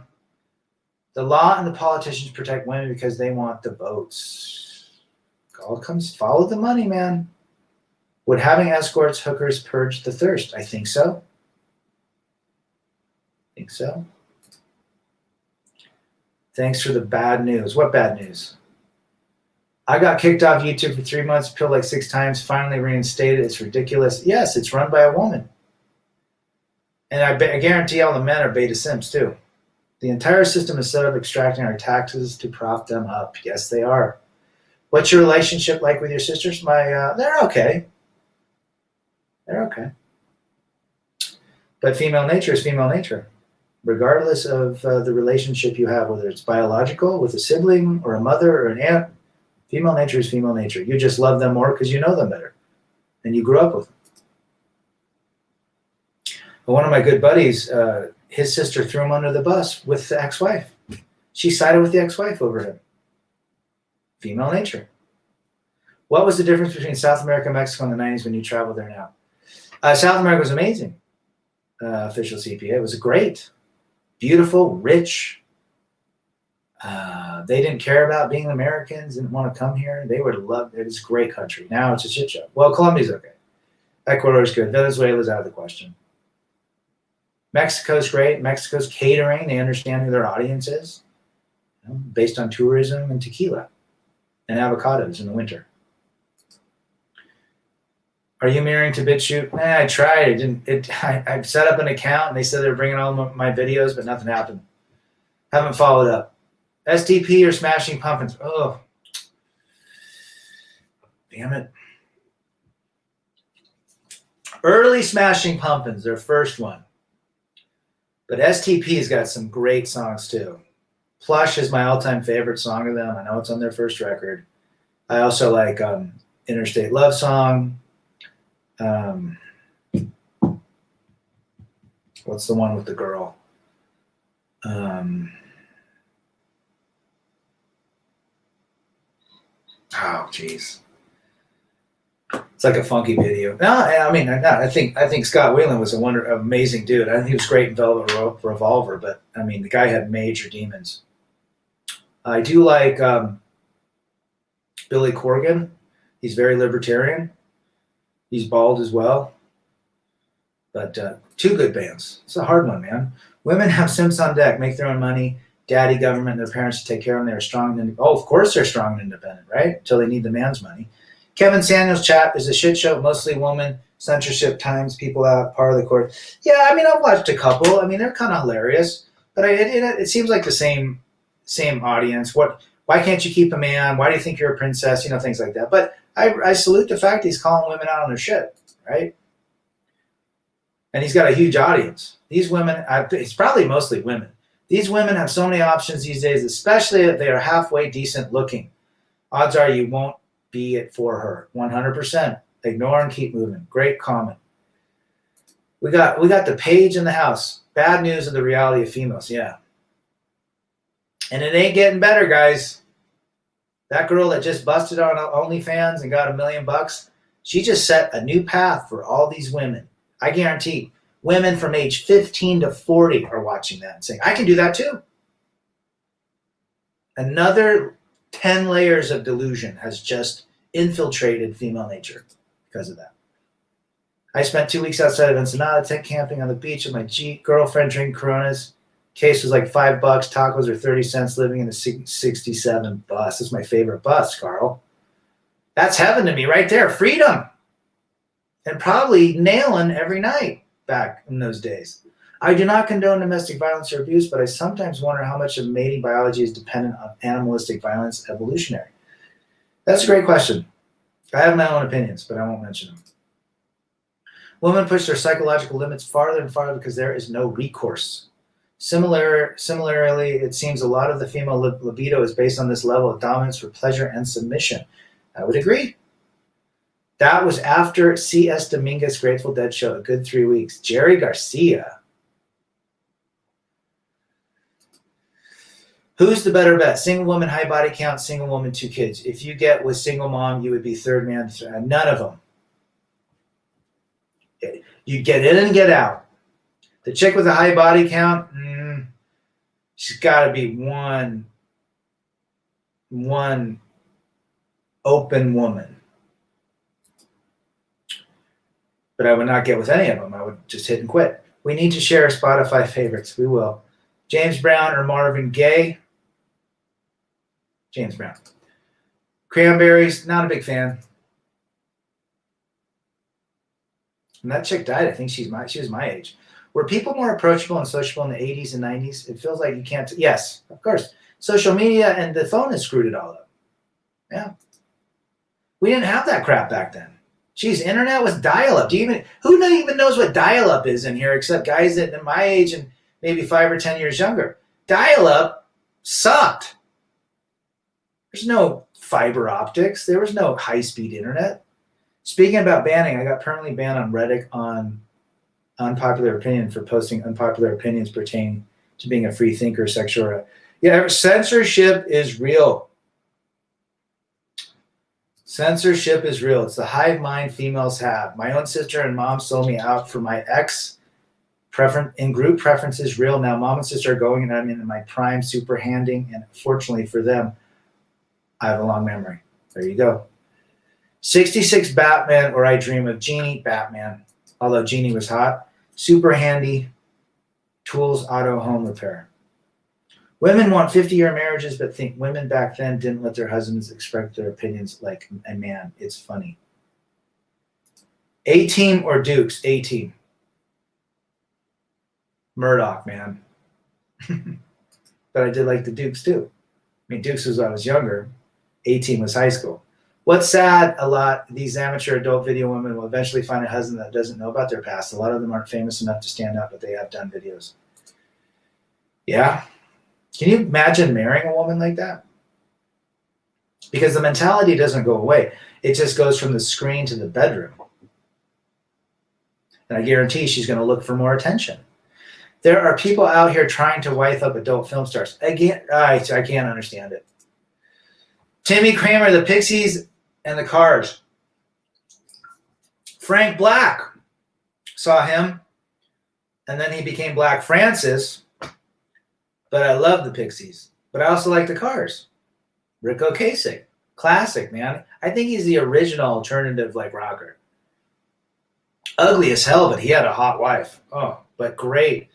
The law and the politicians protect women because they want the votes. All comes, follow the money, man. Would having escorts, hookers purge the thirst? I think so. Thanks for the bad news. What bad news? I got kicked off YouTube for 3 months, appealed like 6 times, finally reinstated. It's ridiculous. Yes, it's run by a woman. And I guarantee all the men are beta simps too. The entire system is set up extracting our taxes to prop them up. Yes, they are. What's your relationship like with your sisters? They're okay. They're okay. But female nature is female nature, regardless of the relationship you have, whether it's biological with a sibling or a mother or an aunt. Female nature is female nature. You just love them more because you know them better and you grew up with them. But one of my good buddies, his sister threw him under the bus with the ex-wife. She sided with the ex-wife over him. Female nature. What was the difference between South America and Mexico in the 90s when you traveled there now? South America was amazing. Official CPA. It was great. Beautiful, rich. They didn't care about being Americans, didn't want to come here. They would love it. It's a great country. Now it's a shit show. Well, Colombia's okay. Ecuador's good. Venezuela's out of the question. Mexico's great. Mexico's catering. They understand who their audience is, based on tourism and tequila and avocados in the winter. Are you marrying to BitChute? I tried. I set up an account and they said they were bringing all my videos, but nothing happened. Haven't followed up. STP or Smashing Pumpkins? Oh, damn it. Early Smashing Pumpkins, their first one. But STP's got some great songs too. Plush is my all-time favorite song of them. I know it's on their first record. I also like Interstate Love Song. What's the one with the girl? Oh, jeez. It's like a funky video. I think Scott Weiland was amazing dude. I think he was great in Velvet Revolver, but I mean, the guy had major demons. I do like Billy Corgan. He's very libertarian. He's bald as well. But two good bands. It's a hard one, man. Women have simps on deck, make their own money. Daddy, government, and their parents to take care of them. They're strong and of course they're strong and independent, right? Until they need the man's money. Kevin Samuels' chat is a shit show, mostly woman, censorship, times people out, part of the court. Yeah, I mean, I've watched a couple. I mean, they're kind of hilarious, but it seems like the same audience. Why can't you keep a man? Why do you think you're a princess? Things like that. But I salute the fact he's calling women out on their shit, right? And he's got a huge audience. These women, it's probably mostly women. These women have so many options these days, especially if they are halfway decent looking. Odds are you won't be it for her. 100%. Ignore and keep moving. Great comment. We got the page in the house. Bad news of the reality of females. Yeah. And it ain't getting better, guys. That girl that just busted on OnlyFans and got $1 million, she just set a new path for all these women. I guarantee women from age 15 to 40 are watching that and saying, I can do that too. Another 10 layers of delusion has just infiltrated female nature because of that. I spent 2 weeks outside of Ensenada, tent camping on the beach with my Jeep, girlfriend drinking Coronas. Case was like $5, tacos are 30 cents, living in a 67 bus. It's my favorite bus, Carl. That's heaven to me right there. Freedom. And probably nailing every night back in those days. I do not condone domestic violence or abuse, but I sometimes wonder how much of mating biology is dependent on animalistic violence evolutionary. That's a great question. I have my own opinions, but I won't mention them. Women push their psychological limits farther and farther because there is no recourse. Similarly, it seems a lot of the female libido is based on this level of dominance for pleasure and submission. I would agree. That was after C.S. Dominguez' Grateful Dead show, a good 3 weeks. Jerry Garcia. Who's the better bet? Single woman, high body count, single woman, 2 kids. If you get with single mom, you would be third man. None of them. You get in and get out. The chick with a high body count, she's got to be one open woman. But I would not get with any of them. I would just hit and quit. We need to share Spotify favorites. We will. James Brown or Marvin Gaye? James Brown. Cranberries, not a big fan. And that chick died. I think she was my age. Were people more approachable and sociable in the 80s and 90s? It feels like you can't. Yes, of course. Social media and the phone has screwed it all up. Yeah. We didn't have that crap back then. Geez, internet was dial-up. Who even knows what dial-up is in here except guys that in my age and maybe 5 or 10 years younger? Dial-up sucked. There's no fiber optics. There was no high-speed internet. Speaking about banning, I got permanently banned on Reddit on unpopular opinion for posting unpopular opinions pertaining to being a free thinker, sexual. Yeah, censorship is real. Censorship is real. It's the hive mind females have. My own sister and mom sold me out for my ex preference in group preferences real. Now mom and sister are going and I'm in my prime super handing, and fortunately for them, I have a long memory. There you go. 66 Batman, or I Dream of Jeannie Batman. Although Jeannie was hot. Super handy. Tools, auto, home repair. Women want 50-year marriages, but think women back then didn't let their husbands express their opinions like a man. It's funny. A-Team or Dukes? A-Team. Murdoch, man. But I did like the Dukes too. I mean, Dukes was when I was younger. A-Team was high school. What's sad, a lot, these amateur adult video women will eventually find a husband that doesn't know about their past. A lot of them aren't famous enough to stand out, but they have done videos. Yeah. Can you imagine marrying a woman like that? Because the mentality doesn't go away. It just goes from the screen to the bedroom. And I guarantee she's going to look for more attention. There are people out here trying to wife up adult film stars. Again, I can't understand it. Timmy Kramer, the Pixies, and the Cars. Frank Black. Saw him. And then he became Black Francis. But I love the Pixies. But I also like the Cars. Rick Ocasek. Classic, man. I think he's the original alternative like rocker. Ugly as hell, but he had a hot wife. Oh, but great.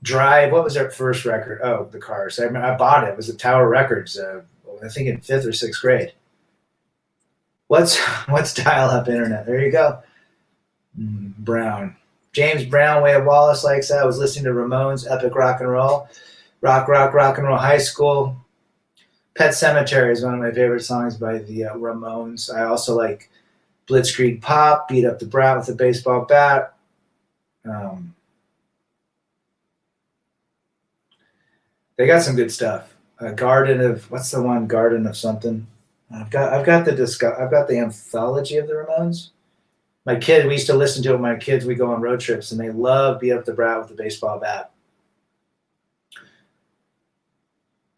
Drive. What was their first record? Oh, the Cars. I bought it. It was at Tower Records. I think in 5th or 6th grade. What's dial-up internet? There you go. Brown. James Brown, Way of Wallace likes that. I was listening to Ramones, Epic Rock and Roll. Rock and Roll High School. Pet Sematary is one of my favorite songs by the Ramones. I also like Blitzkrieg Pop, Beat Up the Brat with a Baseball Bat. They got some good stuff. Garden of, what's the one? Garden of something. I've got the anthology of the Ramones. We used to listen to it with my kids. We go on road trips, and they love Beat Up the Brat with the Baseball Bat.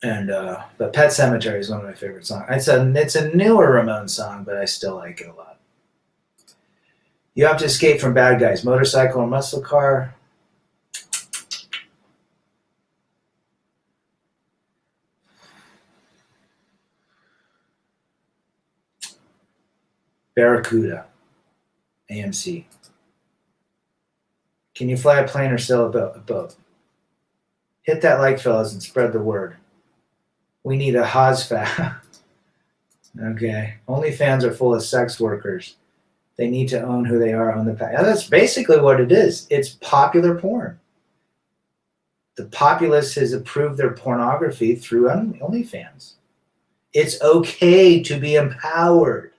And but Pet Sematary is one of my favorite songs. It's a newer Ramones song, but I still like it a lot. You have to escape from bad guys. Motorcycle or muscle car. Barracuda. AMC. Can you fly a plane or sail a boat? Hit that like, fellas, and spread the word. We need a HOSFAT. Okay. OnlyFans are full of sex workers. They need to own who they are on the path. That's basically what it is. It's popular porn. The populace has approved their pornography through OnlyFans. It's okay to be empowered.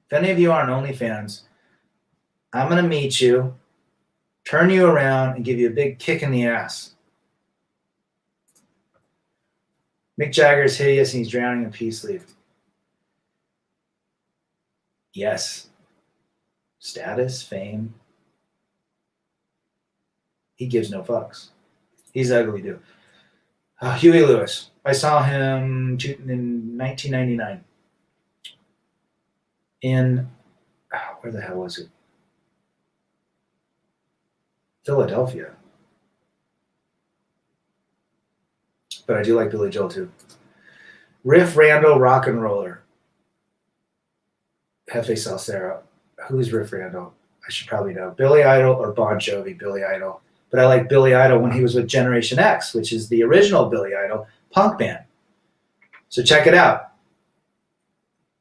If any of you are on OnlyFans, I'm going to meet you, turn you around, and give you a big kick in the ass. Mick Jagger is hideous and he's drowning in peace leave. Yes. Status, fame. He gives no fucks. He's ugly, dude. Huey Lewis. I saw him in 1999. In, where the hell was it? Philadelphia. But I do like Billy Joel too. Riff Randall, Rock and Roller. Hefe Salsero. Who's Riff Randall? I should probably know. Billy Idol or Bon Jovi, Billy Idol. But I like Billy Idol when he was with Generation X, which is the original Billy Idol punk band. So check it out.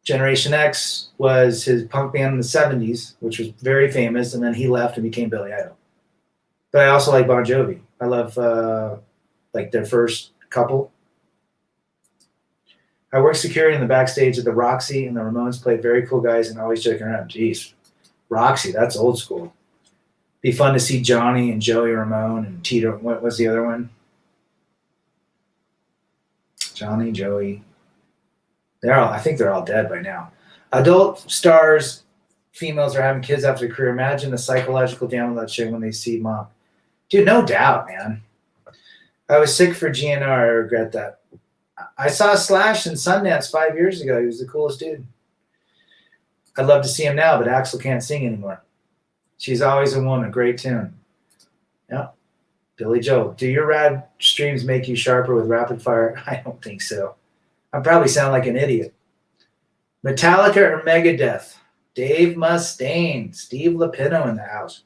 Generation X was his punk band in the 70s, which was very famous, and then he left and became Billy Idol. But I also like Bon Jovi. I love like their first couple. I worked security in the backstage at the Roxy, and the Ramones played very cool guys and always joking around. Jeez, Roxy, that's old school. Be fun to see Johnny and Joey Ramone and Tito. What was the other one? Johnny, Joey. I think they're all dead by now. Adult stars, females are having kids after a career. Imagine the psychological download shit when they see mom. Dude, no doubt, man. I was sick for GNR. I regret that. I saw Slash in Sundance 5 years ago. He was the coolest dude. I'd love to see him now, but Axl can't sing anymore. She's Always a Woman. Great tune. Yeah. Billy Joe. Do your rad streams make you sharper with rapid fire? I don't think so. I probably sound like an idiot. Metallica or Megadeth? Dave Mustaine. Steve Lupino in the house.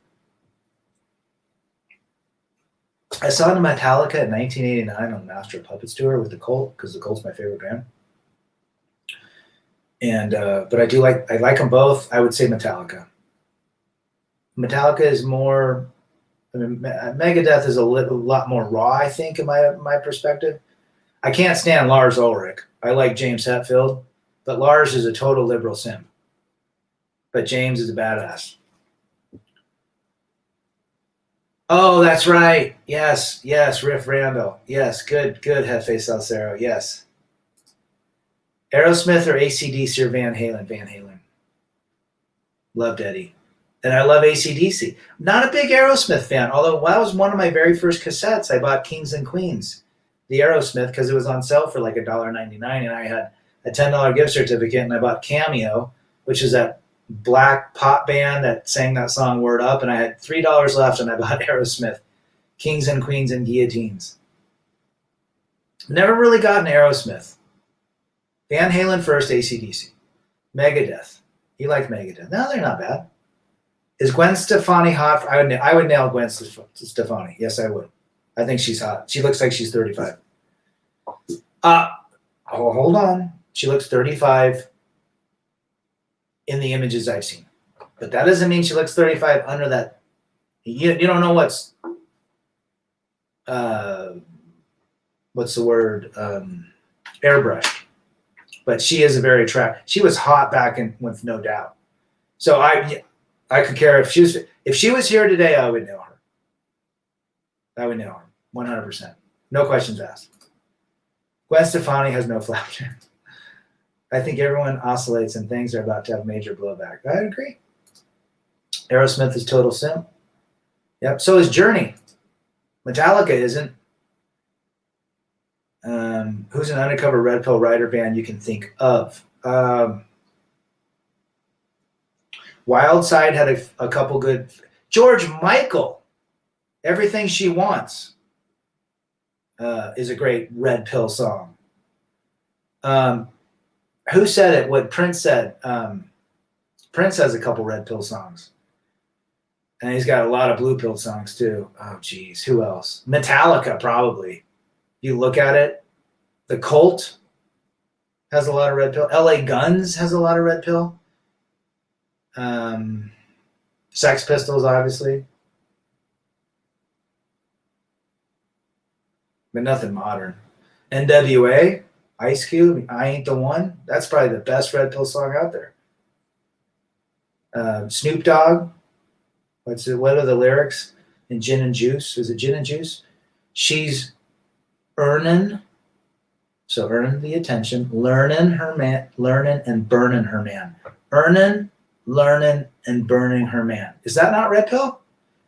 I saw Metallica in 1989 on the Master of Puppets tour with the Cult, because the Cult's my favorite band. And but I like them both. I would say Metallica. Metallica is more. I mean, Megadeth is a lot more raw, I think, in my perspective. I can't stand Lars Ulrich. I like James Hetfield, but Lars is a total liberal simp. But James is a badass. Oh, that's right. Yes, Riff Randall. Yes, good, Jefe Salcero. Yes. Aerosmith or AC/DC or Van Halen? Van Halen. Loved Eddie. And I love AC/DC. Not a big Aerosmith fan, although that was one of my very first cassettes. I bought Kings and Queens, the Aerosmith, because it was on sale for like $1.99, and I had a $10 gift certificate, and I bought Cameo, which is that black pop band that sang that song Word Up, and I had $3 left, and I bought Aerosmith, Kings and Queens and Guillotines. Never really gotten Aerosmith. Van Halen first, AC/DC. Megadeth. You like Megadeth? No, they're not bad. Is Gwen Stefani hot? I would nail Gwen Stefani. Yes, I would. I think she's hot. She looks like she's 35. Hold on. She looks 35 in the images I've seen. But that doesn't mean she looks 35 under that. You don't know what's the word? Airbrush. But she is a very attractive. She was hot back in with no doubt. So I could care if she was here today, I would nail her. I would nail her 100%. No questions asked. Gwen Stefani has no flash. I think everyone oscillates and things are about to have major blowback. I agree. Aerosmith is total simp. Yep. So is Journey. Metallica isn't. Who's an undercover Red Pill writer band you can think of? Wildside had a couple good. George Michael, Everything She Wants, is a great Red Pill song. Who said it? What Prince said. Prince has a couple Red Pill songs. And he's got a lot of Blue Pill songs too. Oh, geez. Who else? Metallica, probably. You look at it. The Cult has a lot of Red Pill. LA Guns has a lot of Red Pill. Sex Pistols, obviously. But nothing modern. NWA, Ice Cube, I Ain't the One. That's probably the best Red Pill song out there. Snoop Dogg. What are the lyrics in Gin and Juice? Is it Gin and Juice? She's earning the attention, learning her man, learning and burning her man. Earning, learning, and burning her man. Is that not Red Pill?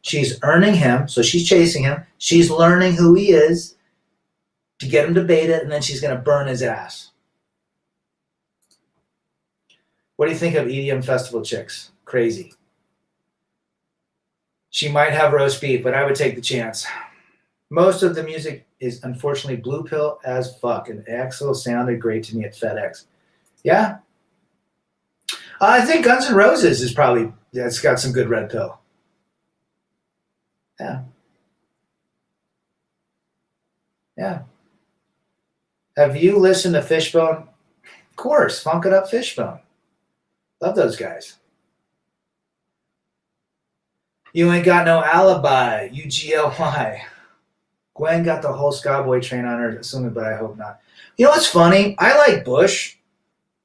She's earning him, so she's chasing him. She's learning who he is to get him to beta, and then she's going to burn his ass. What do you think of EDM festival chicks? Crazy. She might have roast beef, but I would take the chance. Most of the music is unfortunately Blue Pill as fuck, and Axl sounded great to me at FedEx. Yeah. I think Guns N' Roses is probably, it's got some good Red Pill. Yeah. Yeah. Have you listened to Fishbone? Of course, Funk It Up Fishbone. Love those guys. You ain't got no alibi, UGLY. Gwen got the whole Skyboy train on her, assuming, but I hope not. You know what's funny? I like Bush,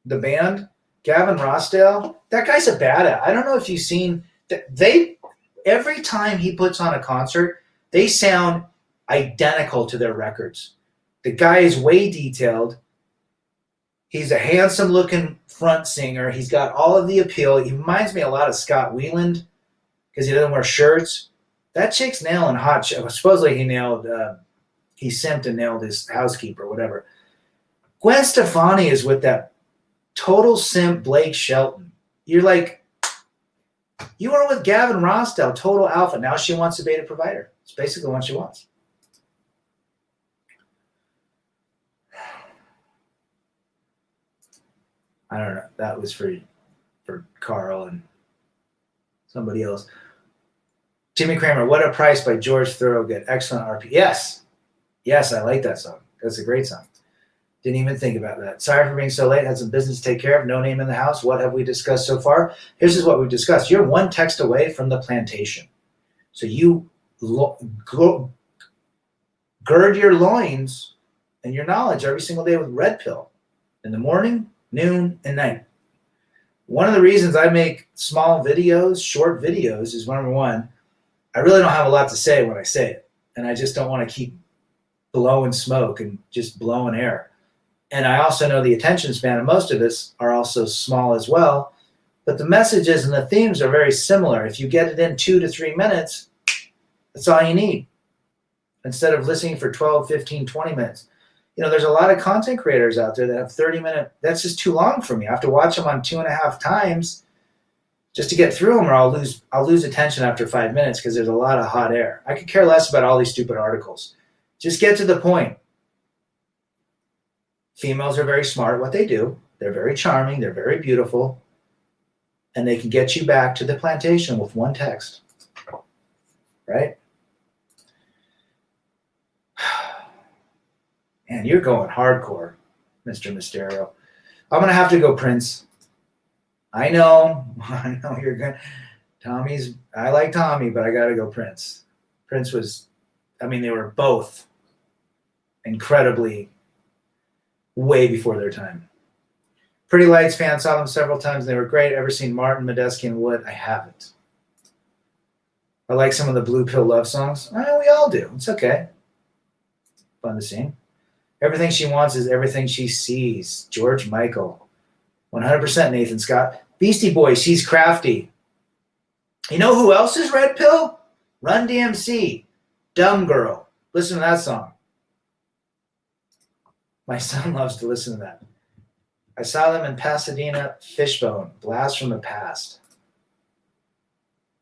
the band, Gavin Rossdale. That guy's a badass. I don't know if you've seen they. Every time he puts on a concert, they sound identical to their records. The guy is way detailed. He's a handsome-looking front singer. He's got all of the appeal. He reminds me a lot of Scott Weiland because he doesn't wear shirts. That chick's nailing hot. Supposedly he simped and nailed his housekeeper, whatever. Gwen Stefani is with that total simp Blake Shelton. You're like, you are with Gavin Rossdale, total alpha. Now she wants to be a provider. It's basically what she wants. I don't know. That was for Carl and somebody else. Jimmy Kramer, What a Price by George Thorogood. Excellent RP. Yes, I like that song. That's a great song. Didn't even think about that. Sorry for being so late. Had some business to take care of. No name in the house. What have we discussed so far? Here's what we've discussed. You're one text away from the Plantation. So you gird your loins and your knowledge every single day with Red Pill in the morning, noon, and night. One of the reasons I make small videos, short videos, is number one, I really don't have a lot to say when I say it. And I just don't want to keep blowing smoke and just blowing air. And I also know the attention span of most of us are also small as well. But the messages and the themes are very similar. If you get it in 2 to 3 minutes, that's all you need. Instead of listening for 12, 15, 20 minutes. You know, there's a lot of content creators out there that have 30-minute. That's just too long for me. I have to watch them on 2.5 times just to get through them, or I'll lose attention after 5 minutes because there's a lot of hot air. I could care less about all these stupid articles. Just get to the point. Females are very smart at what they do. They're very charming. They're very beautiful. And they can get you back to the plantation with one text. Right? Man, you're going hardcore, Mr. Mysterio. I'm going to have to go Prince. I know you're going to. I like Tommy, but I got to go Prince. Prince was, they were both incredibly way before their time. Pretty Lights fan, saw them several times. They were great. Ever seen Martin, Medeski, and Wood? I haven't. I like some of the Blue Pill love songs. We all do. It's okay. Fun to sing. Everything she wants is everything she sees. George Michael. 100% Nathan Scott. Beastie Boys, she's crafty. You know who else is Red Pill? Run DMC. Dumb Girl. Listen to that song. My son loves to listen to that. I saw them in Pasadena. Fishbone. Blast from the past.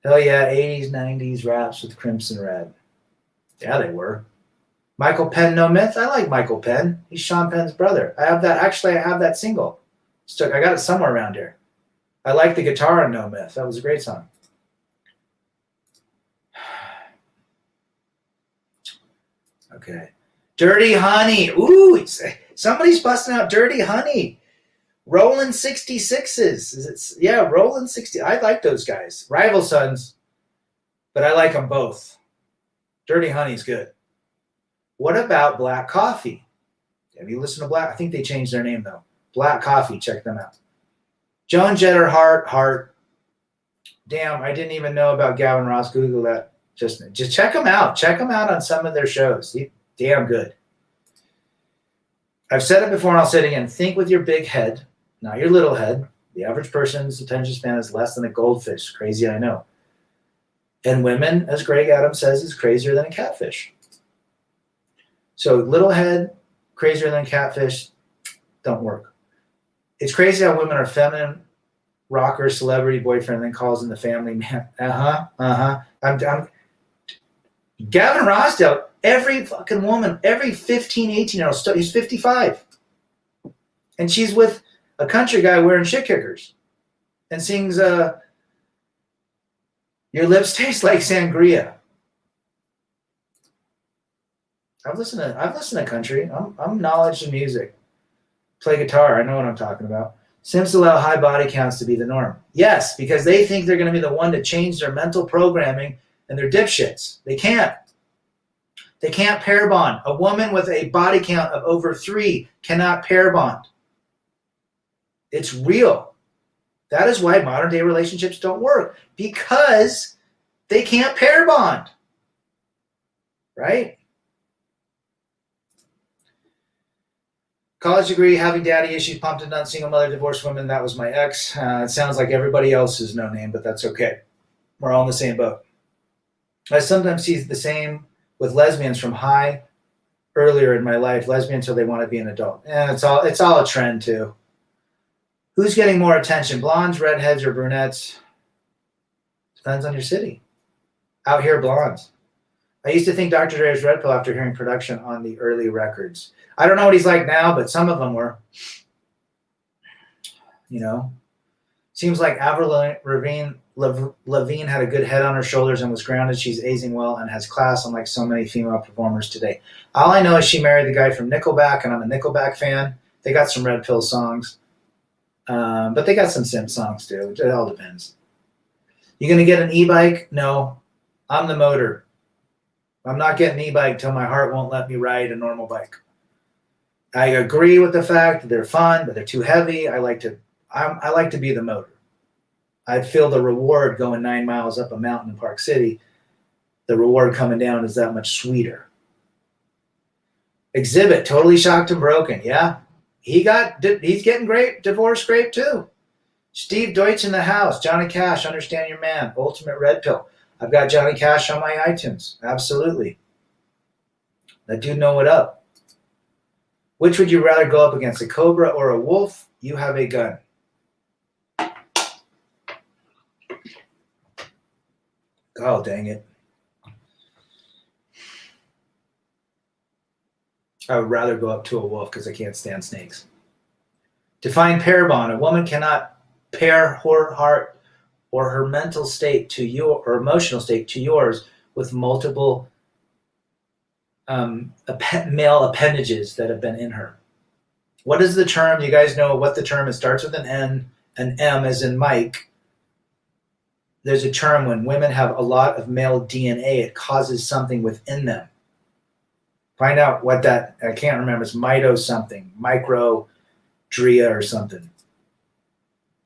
Hell yeah, 80s, 90s raps with Crimson Red. Yeah, they were. Michael Penn, No Myth. I like Michael Penn. He's Sean Penn's brother. I have that single. I got it somewhere around here. I like the guitar in No Myth. That was a great song. Okay. Dirty Honey. Ooh, somebody's busting out Dirty Honey. Rolling 66s. Rolling 60. I like those guys. Rival Sons, but I like them both. Dirty Honey's good. What about Black Coffee? Have you listened to Black? I think they changed their name, though. Black Coffee. Check them out. Joan Jett, Heart. Damn, I didn't even know about Gavin Ross. Google that. Just check them out. Check them out on some of their shows. Damn good. I've said it before and I'll say it again. Think with your big head, not your little head. The average person's attention span is less than a goldfish. Crazy, I know. And women, as Greg Adams says, is crazier than a catfish. So little head, crazier than catfish, don't work. It's crazy how women are feminine, rocker, celebrity, boyfriend, and then calls in the family man. I'm Gavin Rossdale, every fucking woman, every 15, 18-year-old, he's 55. And she's with a country guy wearing shit kickers and sings, Your Lips Taste Like Sangria. I've listened to country. I'm knowledge in music. Play guitar. I know what I'm talking about. Simps allow high body counts to be the norm. Yes, because they think they're going to be the one to change their mental programming, and they're dipshits. They can't. They can't pair bond. A woman with a body count of over 3 cannot pair bond. It's real. That is why modern day relationships don't work, because they can't pair bond. Right? College degree, having daddy issues, pumped and done, single mother, divorced woman. That was my ex. It sounds like everybody else is no name, but that's okay. We're all in the same boat. I sometimes see the same with lesbians from high earlier in my life, lesbian until they want to be an adult. And it's all a trend too. Who's getting more attention, blondes, redheads, or brunettes? Depends on your city. Out here, blondes. I used to think Dr. Dre was red pill after hearing production on the early records. I don't know what he's like now, but some of them were. You know, seems like Avril Lavigne had a good head on her shoulders and was grounded. She's aging well and has class, unlike so many female performers today. All I know is she married the guy from Nickelback, and I'm a Nickelback fan. They got some red pill songs, but they got some simp songs too. It all depends. You gonna get an e-bike? No, I'm the motor. I'm not getting an e-bike till my heart won't let me ride a normal bike. I agree with the fact that they're fun, but they're too heavy. I like to be the motor. I feel the reward going 9 miles up a mountain in Park City. The reward coming down is that much sweeter. Exhibit, totally shocked and broken. Yeah, he's getting great, divorce great too. Steve Deutsch in the house. Johnny Cash, understand your man. Ultimate red pill. I've got Johnny Cash on my iTunes. Absolutely. That dude know what up. Which would you rather go up against, a cobra or a wolf? You have a gun. Oh, dang it. I would rather go up to a wolf because I can't stand snakes. Define pair bond. A woman cannot pair her heart or her mental state to your, or emotional state to yours, with multiple male appendages that have been in her. What is the term? You guys know what the term is. Starts with an N, an M as in Mike. There's a term when women have a lot of male DNA, it causes something within them. Find out what that, I can't remember, it's mito something, microdria or something.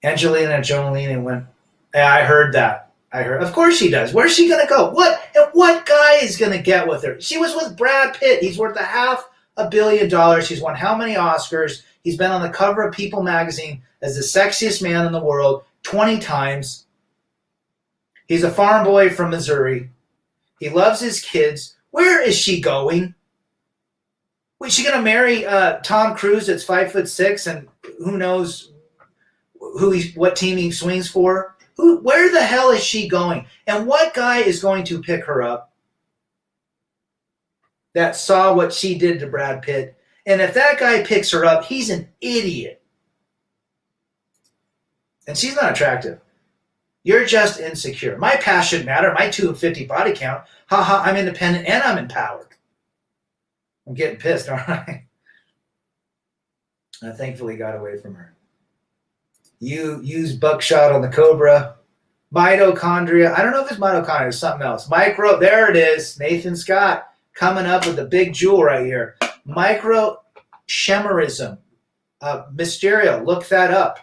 Angelina Jolie went, yeah, I heard that. Of course she does. Where's she going to go? What guy is going to get with her? She was with Brad Pitt. He's worth $500 million. He's won how many Oscars? He's been on the cover of People magazine as the sexiest man in the world 20 times. He's a farm boy from Missouri. He loves his kids. Where is she going? Is she going to marry Tom Cruise that's 5'6" and who knows what team he swings for? Where the hell is she going? And what guy is going to pick her up that saw what she did to Brad Pitt? And if that guy picks her up, he's an idiot. And she's not attractive. You're just insecure. My past shouldn't matter. My 250 body count. Ha, I'm independent and I'm empowered. I'm getting pissed, aren't I? I thankfully got away from her. You use buckshot on the cobra. Mitochondria. I don't know if it's mitochondria. It's something else. Micro. There it is. Nathan Scott coming up with the big jewel right here. Microchimerism. Mysterio. Look that up.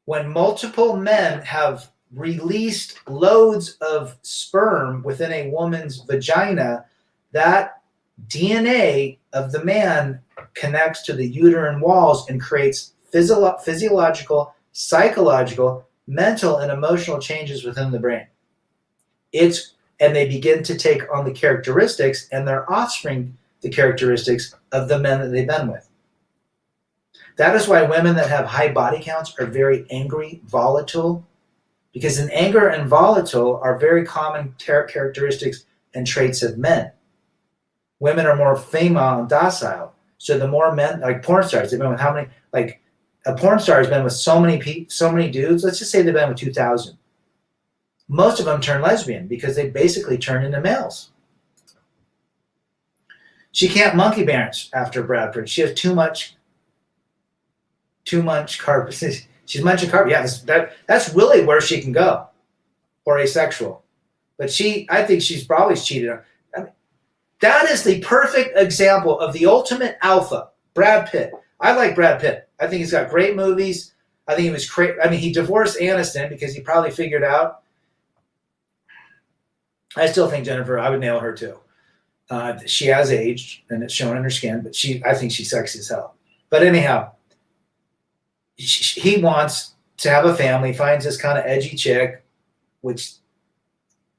When multiple men have released loads of sperm within a woman's vagina, that DNA of the man connects to the uterine walls and creates physiological, psychological, mental, and emotional changes within the brain. And they begin to take on the characteristics and their offspring, the characteristics of the men that they've been with. That is why women that have high body counts are very angry, volatile, because in anger and volatile are very common characteristics and traits of men. Women are more female and docile. So the more men, like porn stars, they've been with how many, like a porn star has been with so many dudes. Let's just say they've been with 2,000. Most of them turn lesbian because they basically turn into males. She can't monkey bars after Brad Pitt. She has too much carb. She's munching carb. Yeah, that's really where she can go, or asexual. But I think she's probably cheated on. I mean, that is the perfect example of the ultimate alpha, Brad Pitt. I like Brad Pitt. I think he's got great movies. I think he was great. I mean, he divorced Aniston because he probably figured out. I still think Jennifer, I would nail her too. She has aged, and it's shown in her skin, but I think she's sexy as hell. But anyhow, he wants to have a family, finds this kind of edgy chick, which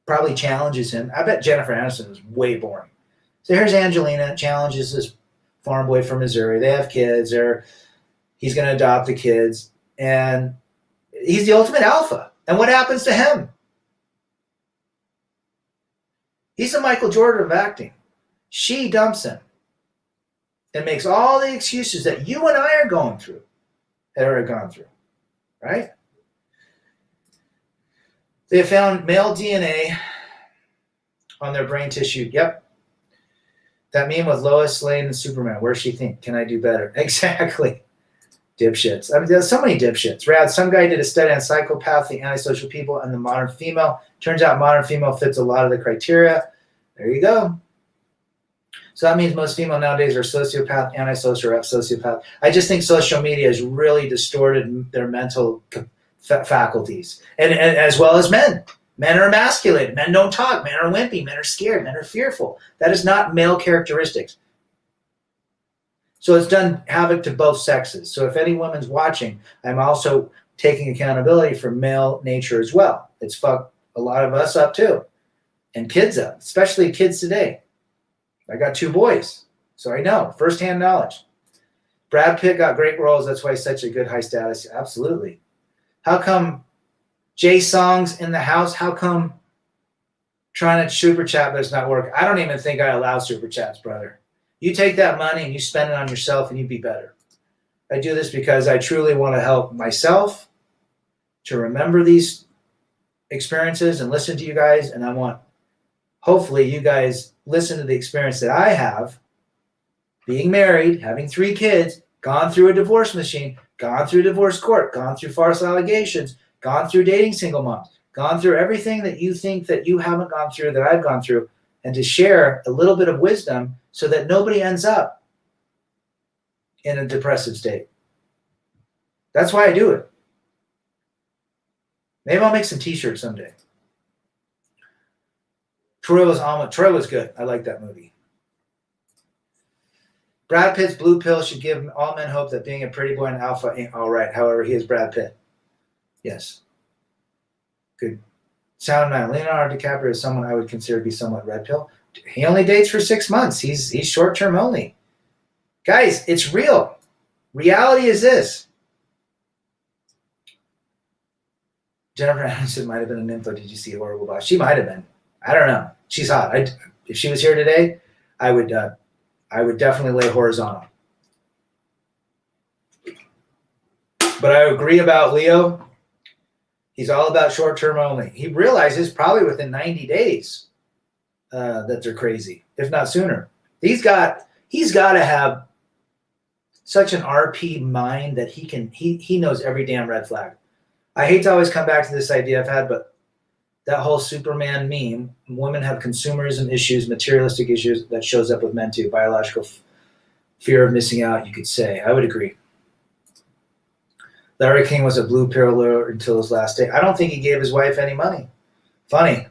probably challenges him. I bet Jennifer Aniston is way boring. So here's Angelina, challenges this farm boy from Missouri. They have kids. He's going to adopt the kids, and he's the ultimate alpha. And what happens to him? He's the Michael Jordan of acting. She dumps him and makes all the excuses that you and I are going through, right? They found male DNA on their brain tissue. Yep. That meme with Lois Lane and Superman. Where's she think? Can I do better? Exactly. Dipshits. I mean, there's so many dipshits. Rad, some guy did a study on psychopathy, antisocial people, and the modern female. Turns out modern female fits a lot of the criteria. There you go. So that means most female nowadays are sociopath, antisocial, or sociopath. I just think social media has really distorted their mental faculties, and as well as men. Men are emasculated. Men don't talk. Men are wimpy. Men are scared. Men are fearful. That is not male characteristics. So it's done havoc to both sexes. So if any woman's watching, I'm also taking accountability for male nature as well. It's fucked a lot of us up too, and kids up, especially kids today. I got 2 boys, so I know firsthand knowledge. Brad Pitt got great roles. That's why he's such a good high status. Absolutely. How come Jay Song's in the house? How come trying to super chat but it's not working? I don't even think I allow super chats, brother. You take that money and you spend it on yourself and you'd be better. I do this because I truly want to help myself to remember these experiences and listen to you guys. And I want, hopefully, you guys listen to the experience that I have, being married, having 3 kids, gone through a divorce machine, gone through divorce court, gone through false allegations, gone through dating single moms, gone through everything that you think that you haven't gone through that I've gone through, and to share a little bit of wisdom so that nobody ends up in a depressive state. That's why I do it. Maybe I'll make some t-shirts someday. Troy was good. I like that movie. Brad Pitt's blue pill should give all men hope that being a pretty boy and alpha ain't all right. However, he is Brad Pitt. Yes. Good. Sound man. Leonardo DiCaprio is someone I would consider to be somewhat red pill. He only dates for 6 months. He's short-term only. Guys, it's real. Reality is this. Jennifer Aniston might have been a nympho. Did you see Horrible Boss? She might have been. I don't know. She's hot. If she was here today, I would definitely lay horizontal. But I agree about Leo. He's all about short-term only. He realizes probably within 90 days that they're crazy, if not sooner. He's got to have such an RP mind that he knows every damn red flag. I hate to always come back to this idea I've had, but that whole Superman meme, women have consumerism issues, materialistic issues that shows up with men too, biological fear of missing out, you could say. I would agree. Larry King was a blue pill until his last day. I don't think he gave his wife any money. Funny.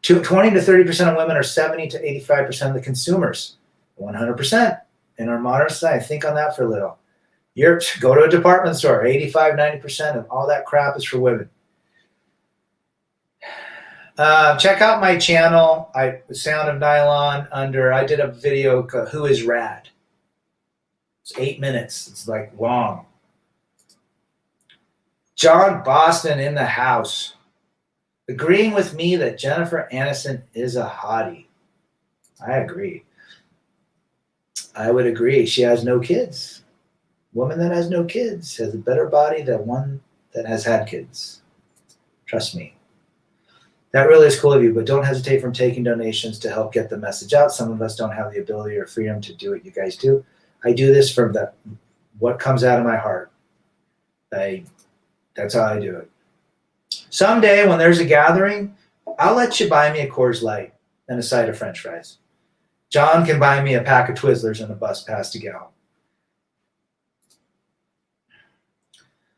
20 to 30% of women are 70 to 85% of the consumers. 100% in our modern society. Think on that for a little. Go to a department store. 85, 90% of all that crap is for women. Check out my channel, Sound of Nylon, I did a video called Who is Rad? It's 8 minutes. It's like long. John Boston in the house. Agreeing with me that Jennifer Aniston is a hottie. I agree. I would agree. She has no kids. Woman that has no kids has a better body than one that has had kids. Trust me. That really is cool of you, but don't hesitate from taking donations to help get the message out. Some of us don't have the ability or freedom to do what you guys do. I do this from what comes out of my heart. That's how I do it. Someday when there's a gathering, I'll let you buy me a Coors Light and a side of French fries. John can buy me a pack of Twizzlers and a bus pass to go.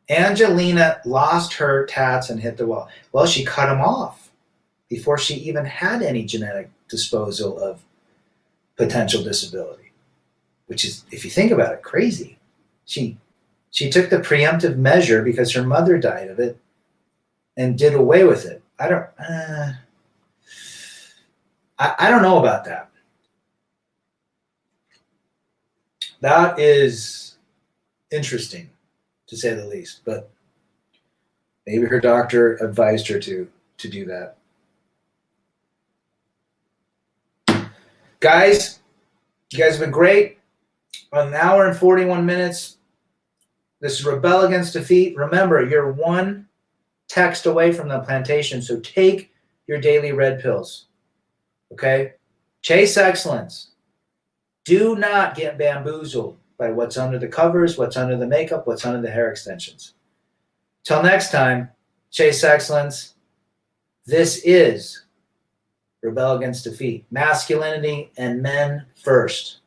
Angelina lost her tats and hit the wall. Well, she cut them off before she even had any genetic disposal of potential disability, which is, if you think about it, crazy. She took the preemptive measure because her mother died of it and did away with it. I don't know about that. That is interesting, to say the least, but maybe her doctor advised her to do that. Guys, you guys have been great. An hour and 41 minutes. This is Rebel Against Defeat. Remember, you're one text away from the plantation, so take your daily red pills. Okay? Chase excellence. Do not get bamboozled by what's under the covers, what's under the makeup, what's under the hair extensions. Till next time, chase excellence. This is Rebel Against Defeat. Masculinity and men first.